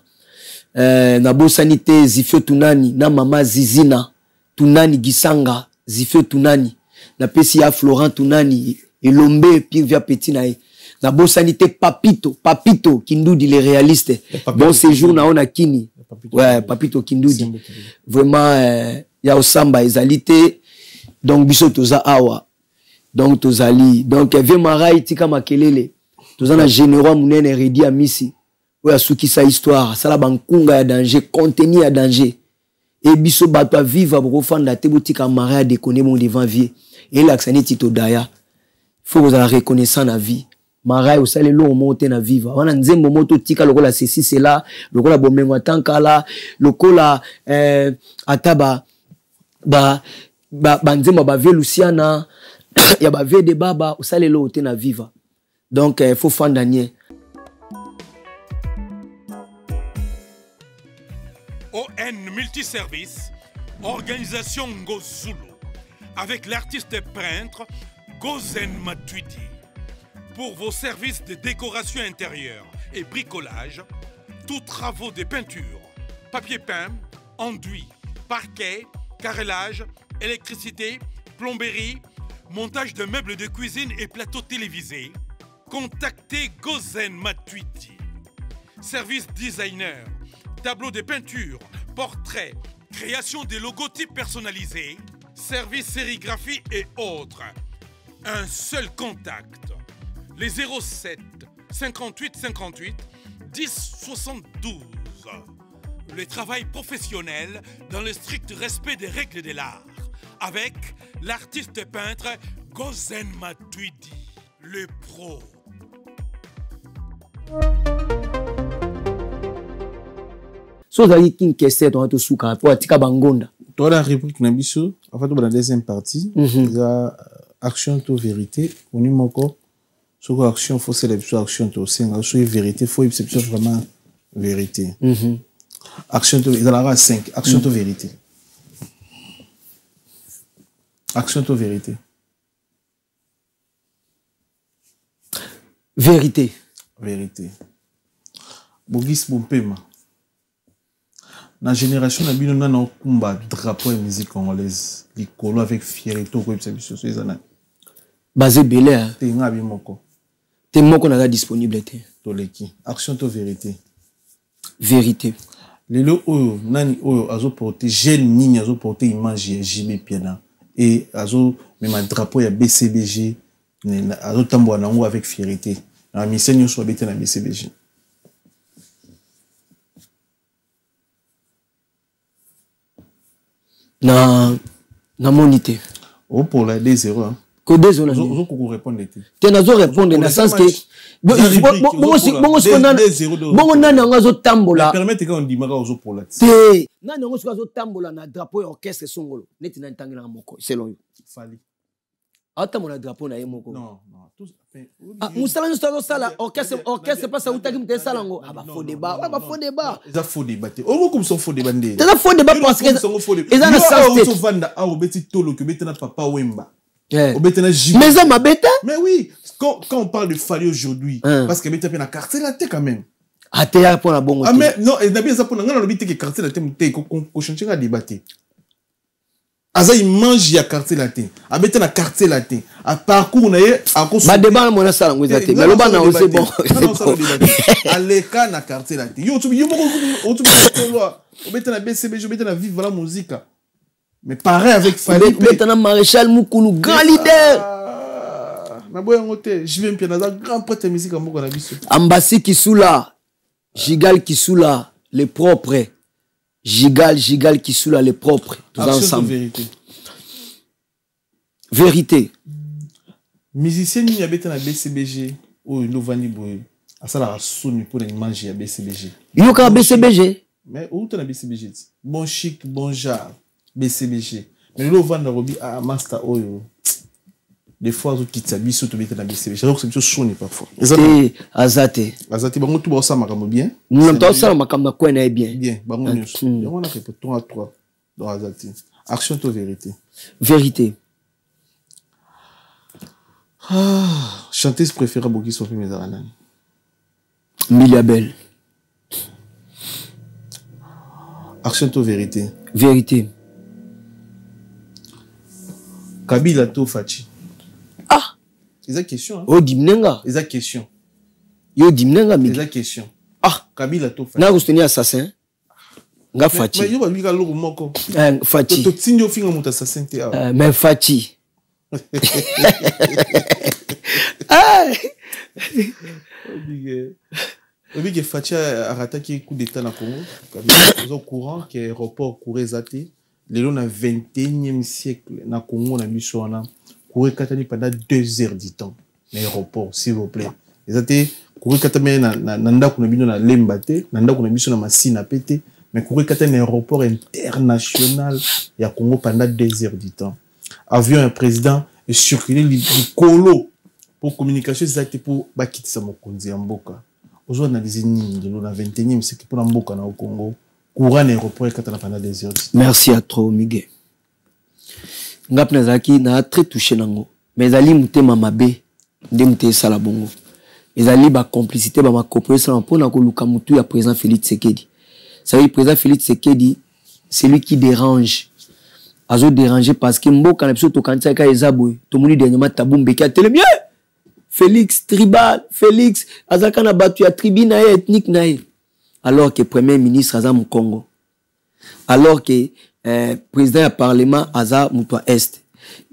Nabo Sanité, Zifio Tunani, na Mama Zizina, Tunani Gisanga, Zifio Tunani. Napesi ya Florent Tunani, Elombe, Pierre Via Petina et Nabo Sanité Papito, Kindoudi les réalistes. Bon séjour na on a Kini. Ouais, Papito Kindoudi. Vraiment, ya Osamba, Ezalité. Donc, biso toza awa. Donc, tozali. Donc, Vemarai, Tika Makelele. Tozana généraux Mounene Redi à Missi. Ouais, souki sa histoire. Sala bankunga ya danger, contenu ya danger. Et biso batwa viva brofanda te botika maria déconner mon devant vie. Et l'axani tito daya. Faut vous la reconnaissant la vie. Marai au sale lo monte na viva. Wana nzembo moto tika lokola ceci c'est là, lokola bomengo tankala, lokola ataba nzembo ba ve Luciana, ya ba ve de baba au sale lo te na viva. Donc faut fandanier. ON Multiservice, organisation Ngozulu, avec l'artiste peintre Gozen Matuidi. Pour vos services de décoration intérieure et bricolage, tous travaux de peinture, papier peint, enduit, parquet, carrelage, électricité, plomberie, montage de meubles de cuisine et plateaux télévisés, contactez Gozen Matuidi. Service designer, tableau de peinture, portrait, création de logotypes personnalisés, service sérigraphie et autres. Un seul contact. Les 07 58 58 10 72. Le travail professionnel dans le strict respect des règles de l'art. Avec l'artiste peintre Gozen Matuidi, le pro. So zali kin kese to to suka po atika bangonda. Toi la rubrique Nabiso, en fait dans la deuxième partie, la action to vérité, on y moko. Sur action faut c'est action to c'est sur vérité, faut c'est vraiment vérité. Action to dans la 5, action to vérité. Action to vérité. Vérité. Vérité. Bogis Bompema. La génération n'a bien un combat drapeau et musique congolaise. Les colos avec fierté au groupe service sur les années. Basé belé. T'es un bien moko. T'es moko n'a pas disponibilité. Toleki. Action to vérité. Vérité. Les lots nani oyo azo porter jeune nigne azo porter image ya JB Piana et azo même un drapeau ya BCBG azo tambo nango avec fierté. La mission yo so bete na BCBG. Na monité. Oh pour la 2-0 hein. Que 2-0 na. Zo ko répondre te. Tu n'as pas répondre dans le sens que bon nani ngazo tambola. Permettez qu'on dit maka ozo pour la. Te nani ngazo tambola na drapeau orchestre songolo. Neti na ntangina moko selon yo. Fali. Ata mon drapeau na yemoko. Non, tous musala nous ça sala orchestre pas ça utaki mte salango. Ah ba faux débat. Ah ba faux débat. Ils faux débat. On comme son faux débat ndé. C'est faux débat parce que ils ont ça ça vanda a obeti tolo que betena papa Wemba. Mais ça m'a bête. Mais oui, quand on parle de Fali aujourd'hui, parce que beta na carte la tête quand même. Ah t'es pour la bonne. Ah mais non, et n'a bien ça pour ngana lobité que carte la tête ko changer à débattre. Aza il mange ya carte la tête. A beta na carte la tête. A parcours na ye a ko ba débat mon sala ngweza te. Mais lo ba na c'est bon. Allez ka na carte la tête. Yo tu beta na BCBG, beta na vivre la musique. Mais pareil avec Fali. Maintenant Maréchal Moukulu, grand leader. Je viens bien dans grand prêtre de musique en Moko na biso. Ambassi Kisula, Gigal Kisula, les propres. Gigal Kisula, les propres. Tous ensemble. Vérité. Vérité. Musicien ni habite na BCBG ou Novani Boy. À ça la sonne pour une manger à BCBG. Il y a BCBG. Mais où tu as BCBG? Bon chic, bon genre, BCBG. Mais là, on va dans le master oyo. Des fois, on quitte sa vie, surtout dans BCBG. Alors que c'est sonné parfois. C'est Azate. Azate, bon, tout va ça marquer bien. Nous l'entendons ça, ma caméra quoi n'est bien. Bien, bon, on a fait pour 3 à 3 dans Azate. Action to vérité. Vérité. Chanteuse préférée pour qui sont fait mes aranas. Miliabel. Action to vérité. Vérité. Kabila to Fachi. Ah. C'est la question. Hein? Oh dimnenga. C'est la question. Yo dimnenga mais. C'est la question. Ah. Kabila to Fachi. Na soutenir assassin. Nga Fachi. Mais yo ba lui ka loko moko. Fachi. To tinyo finga muta assassin te. Mais Fachi. Ah. Oui, que Fachi a rattaqué coup d'état dans Congo. Au courant que l'aéroport courait zaté. Les dans le 21e siècle, dans Congo, on a mis sur un courir pendant 2 heures du temps. L'aéroport, s'il vous plaît. Les zaté courir nanda qu'on a mis dans la lembate, nanda qu'on a mis sur la machine à péter, mais courir un aéroport international, il y a Congo pendant 2 heures du temps. Avion un président et circuler le colo pour communication, c'est pour quitter sa mokonzi en boka. Aujourd'hui, on a des ennemis de l'eau dans le 21e siècle pour l'emboka au Congo. Courant aéroport et pendant 2 heures. Merci à toi, Miguel. Ngap Nazaki n'a très touché nango. Mais Ali mouté mamabe, de mouté salabongo. Mais Ali ba complicité ba ma coopération pour na ko luka mutu ya président Félix Tshisekedi. Ça veut dire président Félix Tshisekedi, c'est lui qui dérange. Azo déranger parce que mboka na biso to kanisa ka ezabo. To moni dernièrement tabumbe ki a télémieux. Félix tribal, Félix azaka na batu ya tribu na ethnique na ye. Alors que premier ministre Aza Congo, alors que président du parlement Aza Moutoua Est,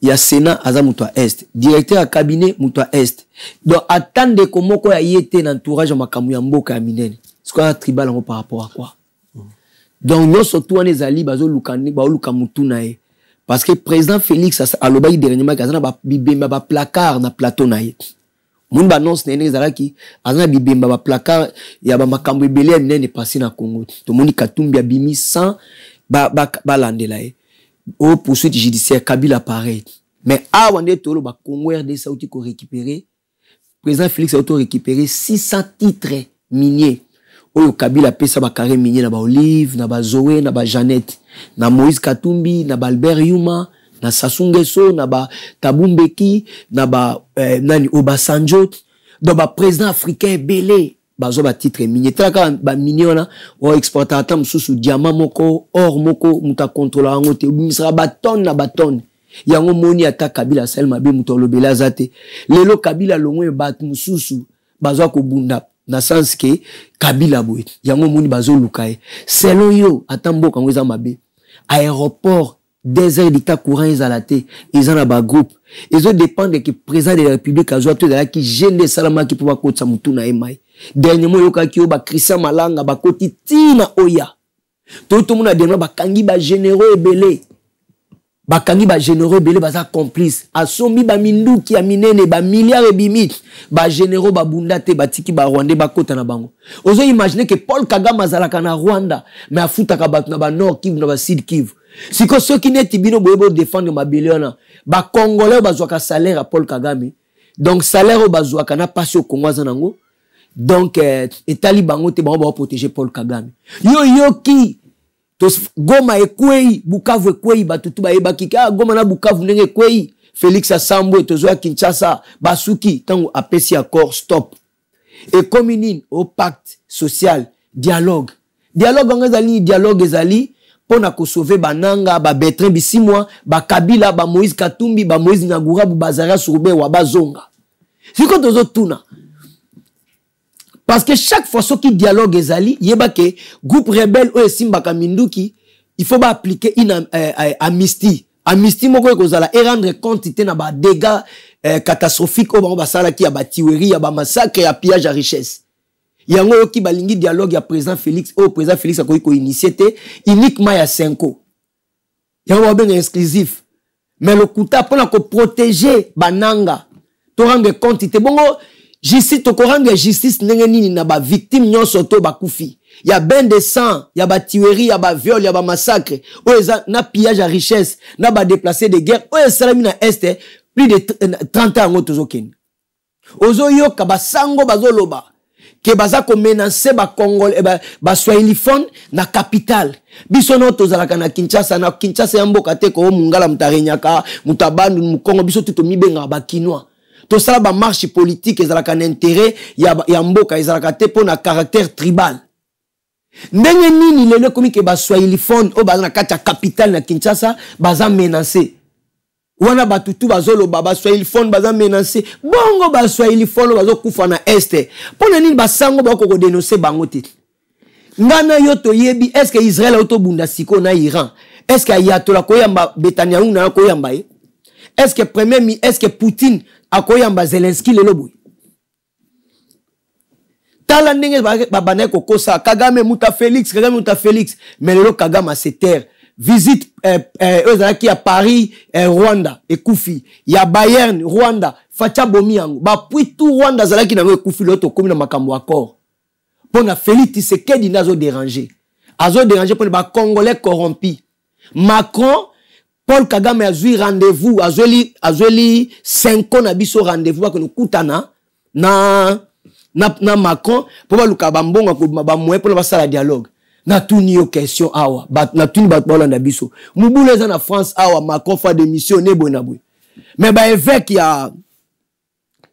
il y a Sénat Aza Moutoua Est, directeur du cabinet Moutoua Est. Donc attendez comment quoi y était l'entourage de Makamu Yamboka Aminene. C'est quoi tribal par rapport à quoi? Donc nous surtout on est allés bazo lukani ba lukamutu nae parce que président Félix a loba dernièrement Aza ba bibemba ba placard na plateau nae. Moun annonce nene zalaki azana bibemba ba placard ya ba makambo ebele ya minene passé na Congo to moni Katumbi abimi 100 ba landela e au poursuite judiciaire Kabila pareil mais awande tolo ba Congo RDC outi ko récupérer président Félix a auto récupérer 600 titres miniers oyo Kabila pesa ba carré minier na ba Olive na ba Zoé na ba Jeannette na Moïse Katumbi na ba Albert Yuma na Sasungeso na ba Tabumbeki na ba nani Obasanjo do ba président africain belé bazo ba titre minier traka ba miniona o exporter atam susu diamant moko or moko muta contrôler ngote misra ba tonne na ba tonne yango moni ata Kabila selma be mutolo bela zate lelo Kabila longwe bat mususu bazo ko bunda na sens que Kabila boy yango moni bazo lukae selon yo atambo kango za mabe aéroport 2 heures d'état courant izalate ils en a ba groupe ils ont dépendre que président de la République a joué qui gêne des salama qui pouvoir kotsa mutu na emai dernièrement yoka ki ba Christian Malanga ba koti tina oya tout le monde a demandé ba kangi ba généraux ebele bakangi ba généraux belé baza complice asombi ba minduki ya minene ba milliards ebimi ba généraux ba bundate batiki ba Rwanda ba kota na bango ozo imaginer que Paul Kagame azalaka na Rwanda mais afutaka batu na ba Nord Kivu na ba Sud Kivu siko ceux qui neti bino boyebo défendre ma billion ba congolais bazwaka salaire à Paul Kagame donc salaire o bazwaka na passion Congo zanango donc etali bango te bango ba protéger Paul Kagame yo ki Goma ekwei, Bukavu ekwei, batutu ba ebaki ka Goma na Bukavu ndenge ekwei, Félix Asambwe tozoya Kinshasa, Basuki tango apesi accord stop. Et communine au pacte social, dialogue. Dialogue ngazali dialogue ezali pona ko sauver bananga, ba Bertrand Bisimwa, ba Kabila, ba Moïse Katumbi, ba Moïse Nyagura, ba Bazara Surube wa bazonga. Siko tozo tuna. Parce que chaque fois qui dialogue ezali, yeba ke groupe rebelle ou simba kaminduki, il faut pas appliquer une amnistie. Amnistie moko kozala et rendre compte te na ba dégâts catastrophiques au ba sala ki ya ba tuerie, ya ba massacre, ya pillage à richesse. Yango yo ki balingi dialogue ya président Félix, au président Félix akoki ko initié uniquement ya 5 ans. Yango ben exclusif. Mais le kuta pona ko protéger bananga. To rendre compte te bongo justice to rendre justice ndenge nini na ba victime nyonso to ba kufi. Il y a ben de sang, il y a ba tuerie, il y a ba viol, il y a ba massacre, na pillage à richesse, na ba déplacé de guerre. Salami na est plus de 30 ans tozoken. Ozo yoka ba sango bazoloba ke baza ko menacer ba Congolais ba Swahiliphone na capitale. Biso no tozalaka na Kinshasa ya mboka te ko mungala mutarenyaka mutabandu mukongo biso tuto mibenga ba Kinois. To sala ba marche politique ezalaka na intérêt ya mboka ezalaka te po na caractère tribal. Ndenge nini lelo komi ke ba Swahiliphone o baza na kati ya capitale na Kinshasa baza menacer. Wana batutu bazoloba ba Swahiliphone baza menacer. Bongo ba Swahiliphone bazo kufa na este. Pona nini basango ba ko dénoncer bango te. Ngana yoto yebi est-ce que Israël auto bunda siko na Iran? Est-ce que Ayatollah koyamba Netanyahu na koyamba? Est-ce que Poutine akoyamba Zelensky lelo boy? Tala ndenge babane ko kosa Kagame muta Félix mais lelo Kagame se terre. Visite qui à Paris, Rwanda, et Koufi. Il y a Bayern, Rwanda, Fatia Bomiango. Ba puis tout Rwanda zalaki na Koufi l'autre comme na makambo accord. Pour na Félix Tshisekedi nazo déranger. Azo déranger pour les Congolais corrompus. Macron, Paul Kagame a eu rendez-vous, azoli 5 ans na biso rendez-vous que nous kutana na Macron pour luka bambonga ko ba moyen pour la dialogue. Na tuni yo question awa na tuni bat bolanda biso mubule za na France awa Macron fa démissionner bonabwe mais ba évêque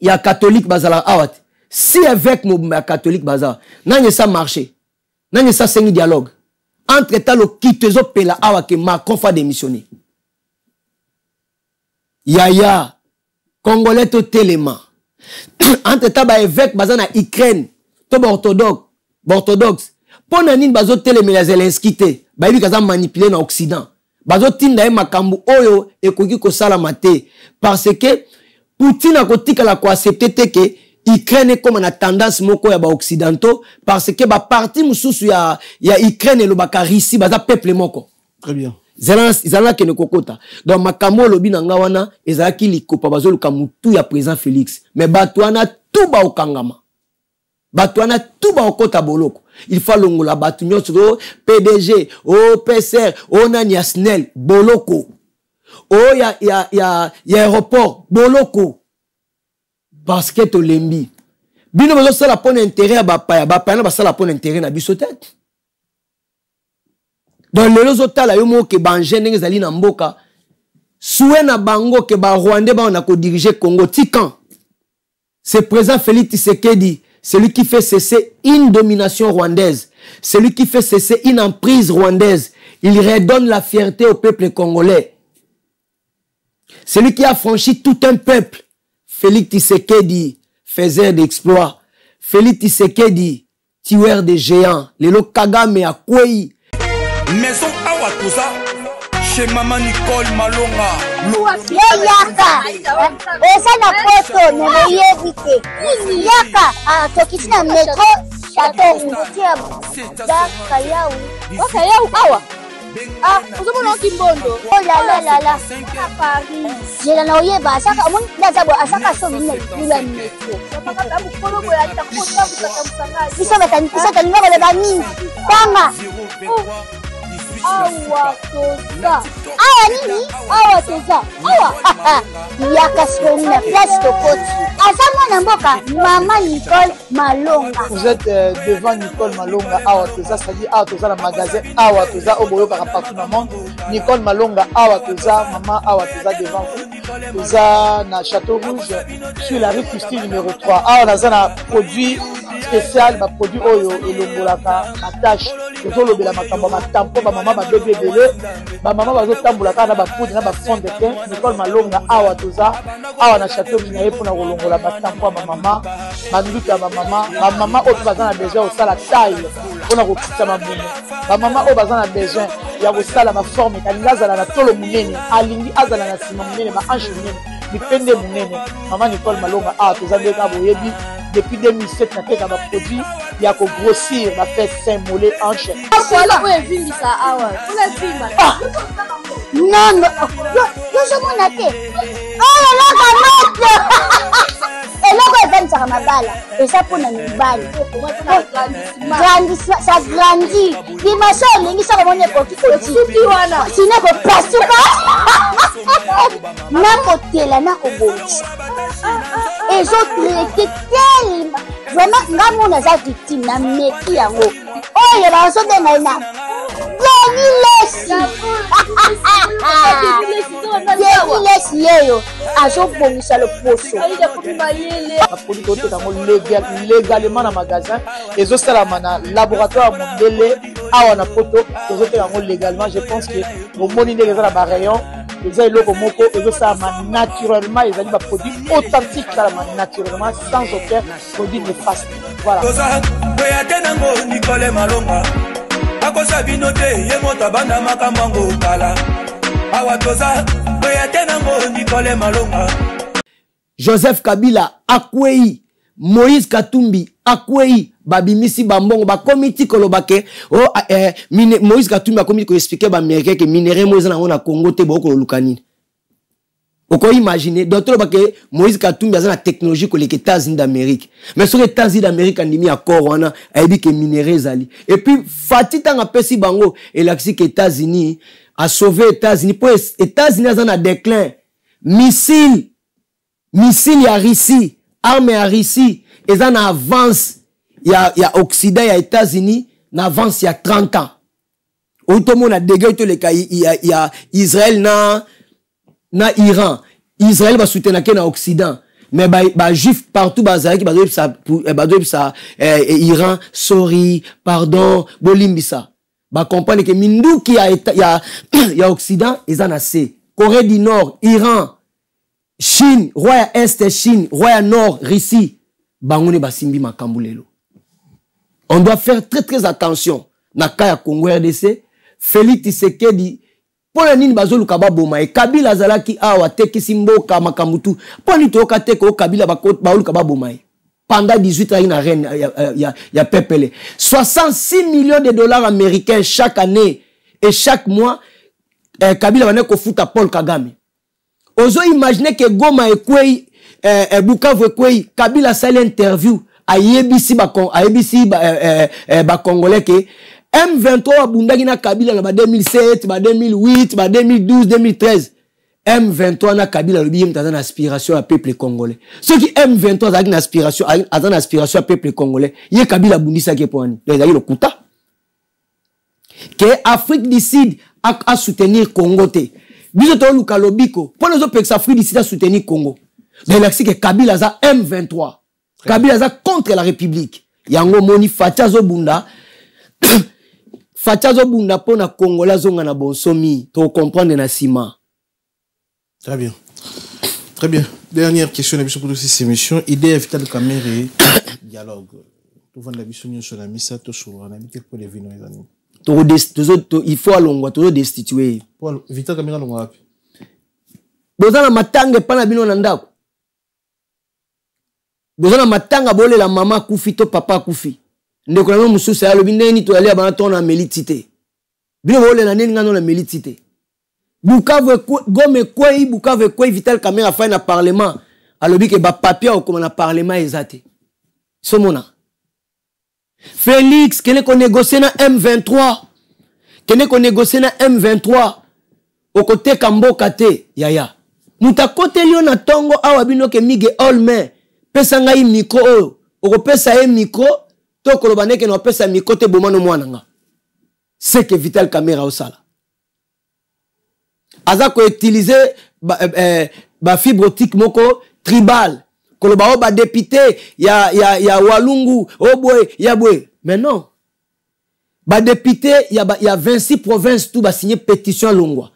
ya catholique bazala awa si évêque mo catholique bazala nanye ça marché nanye ça sengi dialogue entre temps le kitezo pela awa que Macron fa démissionner ya congolais to téléma entre temps ba évêque bazana Ukraine to orthodoxe pona nini bazo telemela Zelensky te bayibi kaza manipuler na Occident bazo tinda makambu oyo ekoki ko sala mate parce que Poutine a kotika la ko accepter te que Ukraine comme na tendance moko ya ba occidentaux parce que ba parti mususu ya Ukraine lo baka Russie baza peuple moko. Très bien. Zala ke ne kokota donc makambo lobi na ngawana ezaki likopa bazo luka mutu ya président Félix mais batwana tout ba okangama batwana tout ba okota boloko. Il faut longola batu nyonso PDG, PCR, nani SNEL, boloko. Ya aéroport, boloko. Parce que to lembi. Bino bazo sala pon intérêt ba paya na sala pon intérêt na biso tête. Dans le lozo tala yo mo ke banje ndenge zali na mboka. Soué na bango ke ba Rwandais ba na ko diriger Congo tikan. C'est président Félix Tshisekedi. Celui qui fait cesser une domination rwandaise. Celui qui fait cesser une emprise rwandaise. Il redonne la fierté au peuple congolais. Celui qui a franchi tout un peuple. Félix Tshisekedi, faiseur d'exploits. Félix Tshisekedi, tueur de géants. Lelo Kagame a Kwei. Maison Awatusa. Chez Maman Nicole Malonga. Yaka. Esa na poto ne yebite. Yaka tokiti na metro Château Rouge. Daka yau. Okay yau awa. Uzomona kimbondo. Oh la. À Paris. Jela na oyeba saka mon nazabo asaka so mina lula metro. Papa mukolo boya takota kutamsanga. Bisa ngaba le bani. Tanga. Awa toza. Awa nini? Awa toza. Awa. Yaka sona place de côte. Asama na mboka Maman Nicole Malonga. Vous êtes devant Nicole Malonga. Awa toza, c'est-à-dire Awa toza le magasin Awa toza au boyo partout dans le monde. Nicole Malonga Awa toza, maman Awa toza devant vous. Toza na Château Rouge sur la rue Custine numéro 3. Awa naza na produit spécial, ba produit oyo elongolaka attache. Tozo lobela makambo matampo ba maman ba bébé belé. Ba maman bazo tambulaka na ba poudre na ba fond de teint. Nicole Malonga Awa toza. Awa na Château Rouge na yepona kolongola batampo ba maman. Banduka ba maman oyo bazana besoin au sala taille. On a rekita mamuno. Ba maman oyo bazana besoin ya kosala ma forme kalingaza na tolo munene. Alingi azala na sima munene ma hanche munene. Mipende munene. Maman Nicole Malonga Awa toza ndeka boyebi. Depuis 2007, on a fait un produit, il y a qu'au grossir, on a fait 5 mollets hanches. Non, je m'en ai fait. Oh là là, eloko evanisaka mabala eza mpona mibali ça grandit dimension elingi soko moni ekoki koti wana sino kopasuka nakotela nakobongisa ezotraite telema vraiment nga mona aza victime na meki yango oyo bazobenga ye na Lesi yeyo azobongisa loposo baproduit toteka yango légalement na magasin ezosalama na laboratoire ya mondele awa na poto tozoteka yango légalement. Je pense que bomoni ndenge eza na barayon eza eloko moko ezosalama naturellement, ezali baproduit authentique esalama naturellement sans aucun produit néfaste. Voilà. akosa bino te ye moto abanda makambo ngo kala awa toza boya te nango Nikole Malonga. Joseph Kabila akwei Moïse Katumbi akwei babimisi bambongo ba komiti kolobake Moïse Katumbi akomiti ko expliquer ba américain que minéraux moza nango na Congo te boko lukanini. Oko imaginer docteur bake Moïse Katumbi azana technologie ko les États-Unis d'Amérique. Mais sur les États-Unis d'Amérique andimi accord wana aibi que minéraux zali. Et puis fatita nga pesi bango elaxi que États-Unis a sauvé États-Unis pour États-Unis azana déclin. Missile ya Russie, arme ya Russie, ils en avance, il y a Occident, il y a États-Unis, en avance il y a 30 ans. Autrement, on a dégagé tous les cas, il y a Israël na Iran. Israël va soutenir na Occident. Mais bah juif partout bazar qui ça Iran, sorry, pardon, bolimbisa. Bah comprendre que mindu qui y a Occident, ils en a assez. Corée du Nord, Iran, Chine, Roya Est, Chine, Roya Nord, Russie, Bangoune Basimbi Makambulelo. On doit faire très très attention. Nakaya Congo RDC, Félix Tshisekedi, pour la nini bazo lukaba boma e Kabila zalaki awa teki simboka makamutu. Pour ni toka teko Kabila bakot ba lukaba boma e. Pendant 18 ans na reine ya pepele. 66 millions de dollars américains chaque année et chaque mois Kabila wane ko futa Paul Kagame. Ozo imaginer que Goma ekwei Bukavu ekwei Kabila sali interview a yebisi ba Congolais que M23 abundaki na Kabila na ba 2007, ba 2008, ba 2012, 2013. M23 na Kabila lobi mtazana aspiration à peuple congolais. Ceux qui M23 azaki na aspiration à peuple congolais, ye Kabila bundisa ke poani. Donc ezali lokuta. Que Afrique du Sud a soutenir Congo te. Biso to luka lobiko pour les autres Afrique du Sud a soutenir Congo. Mais l'axi que Kabila za M23. Kabila za contre la République. Yango moni Fachazo Bunda. Fachazo Bunda pour na Congola zonga na bonsomi. To comprendre na sima. Très bien. Très bien. Dernière question pour cette émission. Idée Vital Kamerhe et dialogue. Tout le monde sur la mise to sur la mise pour les vins les amis. Il faut alongwa to destituer. Vital Kamerhe alongwa wapi? Bozana matanga pana bino na ndako. Bozana matanga bole la mama kufi to papa kufi. Ndeko na mususa ya lobi neni to ali abana to na melitite. Bino bole na neni ngano na melitite. Bukavu gome kwei Bukavu kwei Vital Kamerhe fa na parlement. Alobi ke ba papier o comme na parlement ezate. Somona. Félix kene ko négocier na M23. Kene ko négocier na M23. Au côté Kamboka te yaya. Muta kote lio na tongo awa bino ke mige olme. Pesa ngai micro oyo. Oko pesa e micro. To kolobane ke no pesa micro te bomano mwana nga. C'est que Vital Kamerhe osala. Aza ko utiliser ba fibre optique moko tribal. Koloba o ba député ya Walungu obwe ya bwe. Mais non. Ba député ya 26 provinces tout ba signer pétition longwa.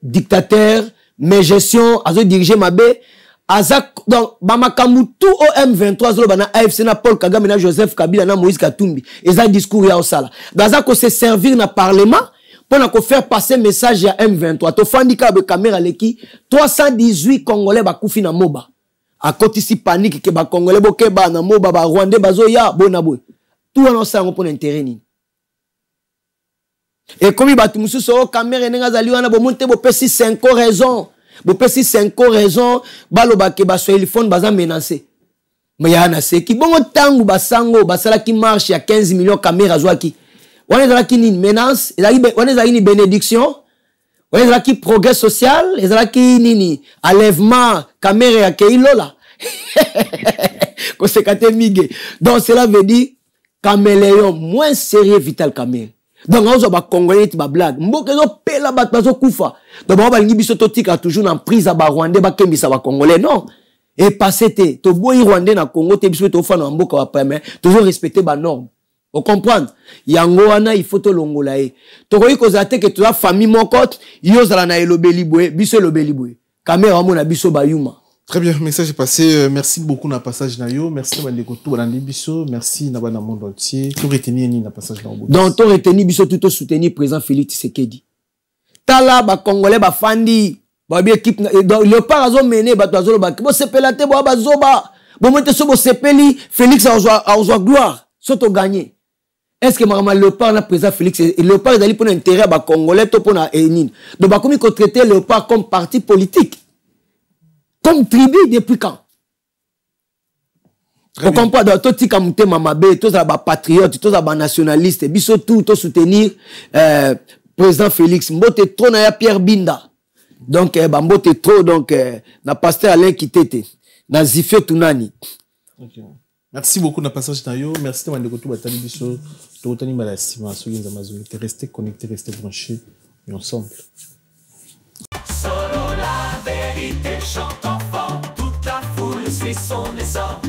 Dictateur, mais gestion, azo diriger Mabé, aza donc bamakambu tout au M23 zolo bana AFC na Paul Kagame na Joseph Kabila na Moïse Katumbi, eza discours ya osala. Daza ko se servir na parlement pour na ko faire passer message ya M23. To fandika be caméra leki 318 Congolais ba kufi na moba. A côté si panique ke ba Congolais bokeba na moba ba Rwandais bazo ya bona boy. Tout on sango pour intérêt ni. Et comme il va tout musu so caméra nenga zali wana bo monte bo pesi 5 raisons. Bo pesi 5 raisons baloba ke ba so téléphone baza menacé. Mayana seki bongo tangu basango basalaki marche ya 15 millions caméra zwaki. On est dans une menace, on est dans une bénédiction. On est dans un progrès social, on est dans un enlèvement caméra ya keilola. Donc cela veut dire caméléon moins sérieux vital caméra. Donc on va congolais ti ba blague. Mboka zo pela bat bazo kufa. Donc on va biso totika toujours en prise à ba Rwandais ba kembisa ba congolais non. Et passé te to boyi Rwandais na Congo te biso to fa na mboka wa premier toujours respecter ba norme. Vous comprenez? Yango wana il faut to longola e. To koyi kozate que tu la famille mokote yo zala na elobeli boye biso elobeli boye. Caméra mo na biso ba yuma. Très bien, message est passé. Merci beaucoup na passage na yo. Merci na bandeko tout balandi biso. Merci na bana monde entier. Tout retenir ni na passage na obo. Donc to retenir biso tout soutenir président Félix Tshisekedi. Tala ba congolais ba fandi ba bi équipe le par azo mené ba to ba bo sepelate bo ba zoba. Bo mete so bo sepeli Félix a ozo gloire. Soto gagner. Est-ce que Marama Léopard na président Félix Léopard dali pour intérêt ba congolais to pour na enine. Donc ba komi ko traiter Léopard comme parti politique. Comme tribu depuis quand? On comprend dans tout tika mute mamabe, tous les patriotes, tous les nationalistes, biso tout soutenir président Félix. Mbote trop na ya Pierre Binda. Donc mbote trop donc na pasteur Alain Kitete, na Zifé Tunani. Okay. Merci beaucoup na passage na yo. Merci de mandeko tout batali biso, to tani malasima so yenza mazuli. Restez connectés, restez branchés et ensemble. Solo la vérité chante enfant, toute la foule suit son essor.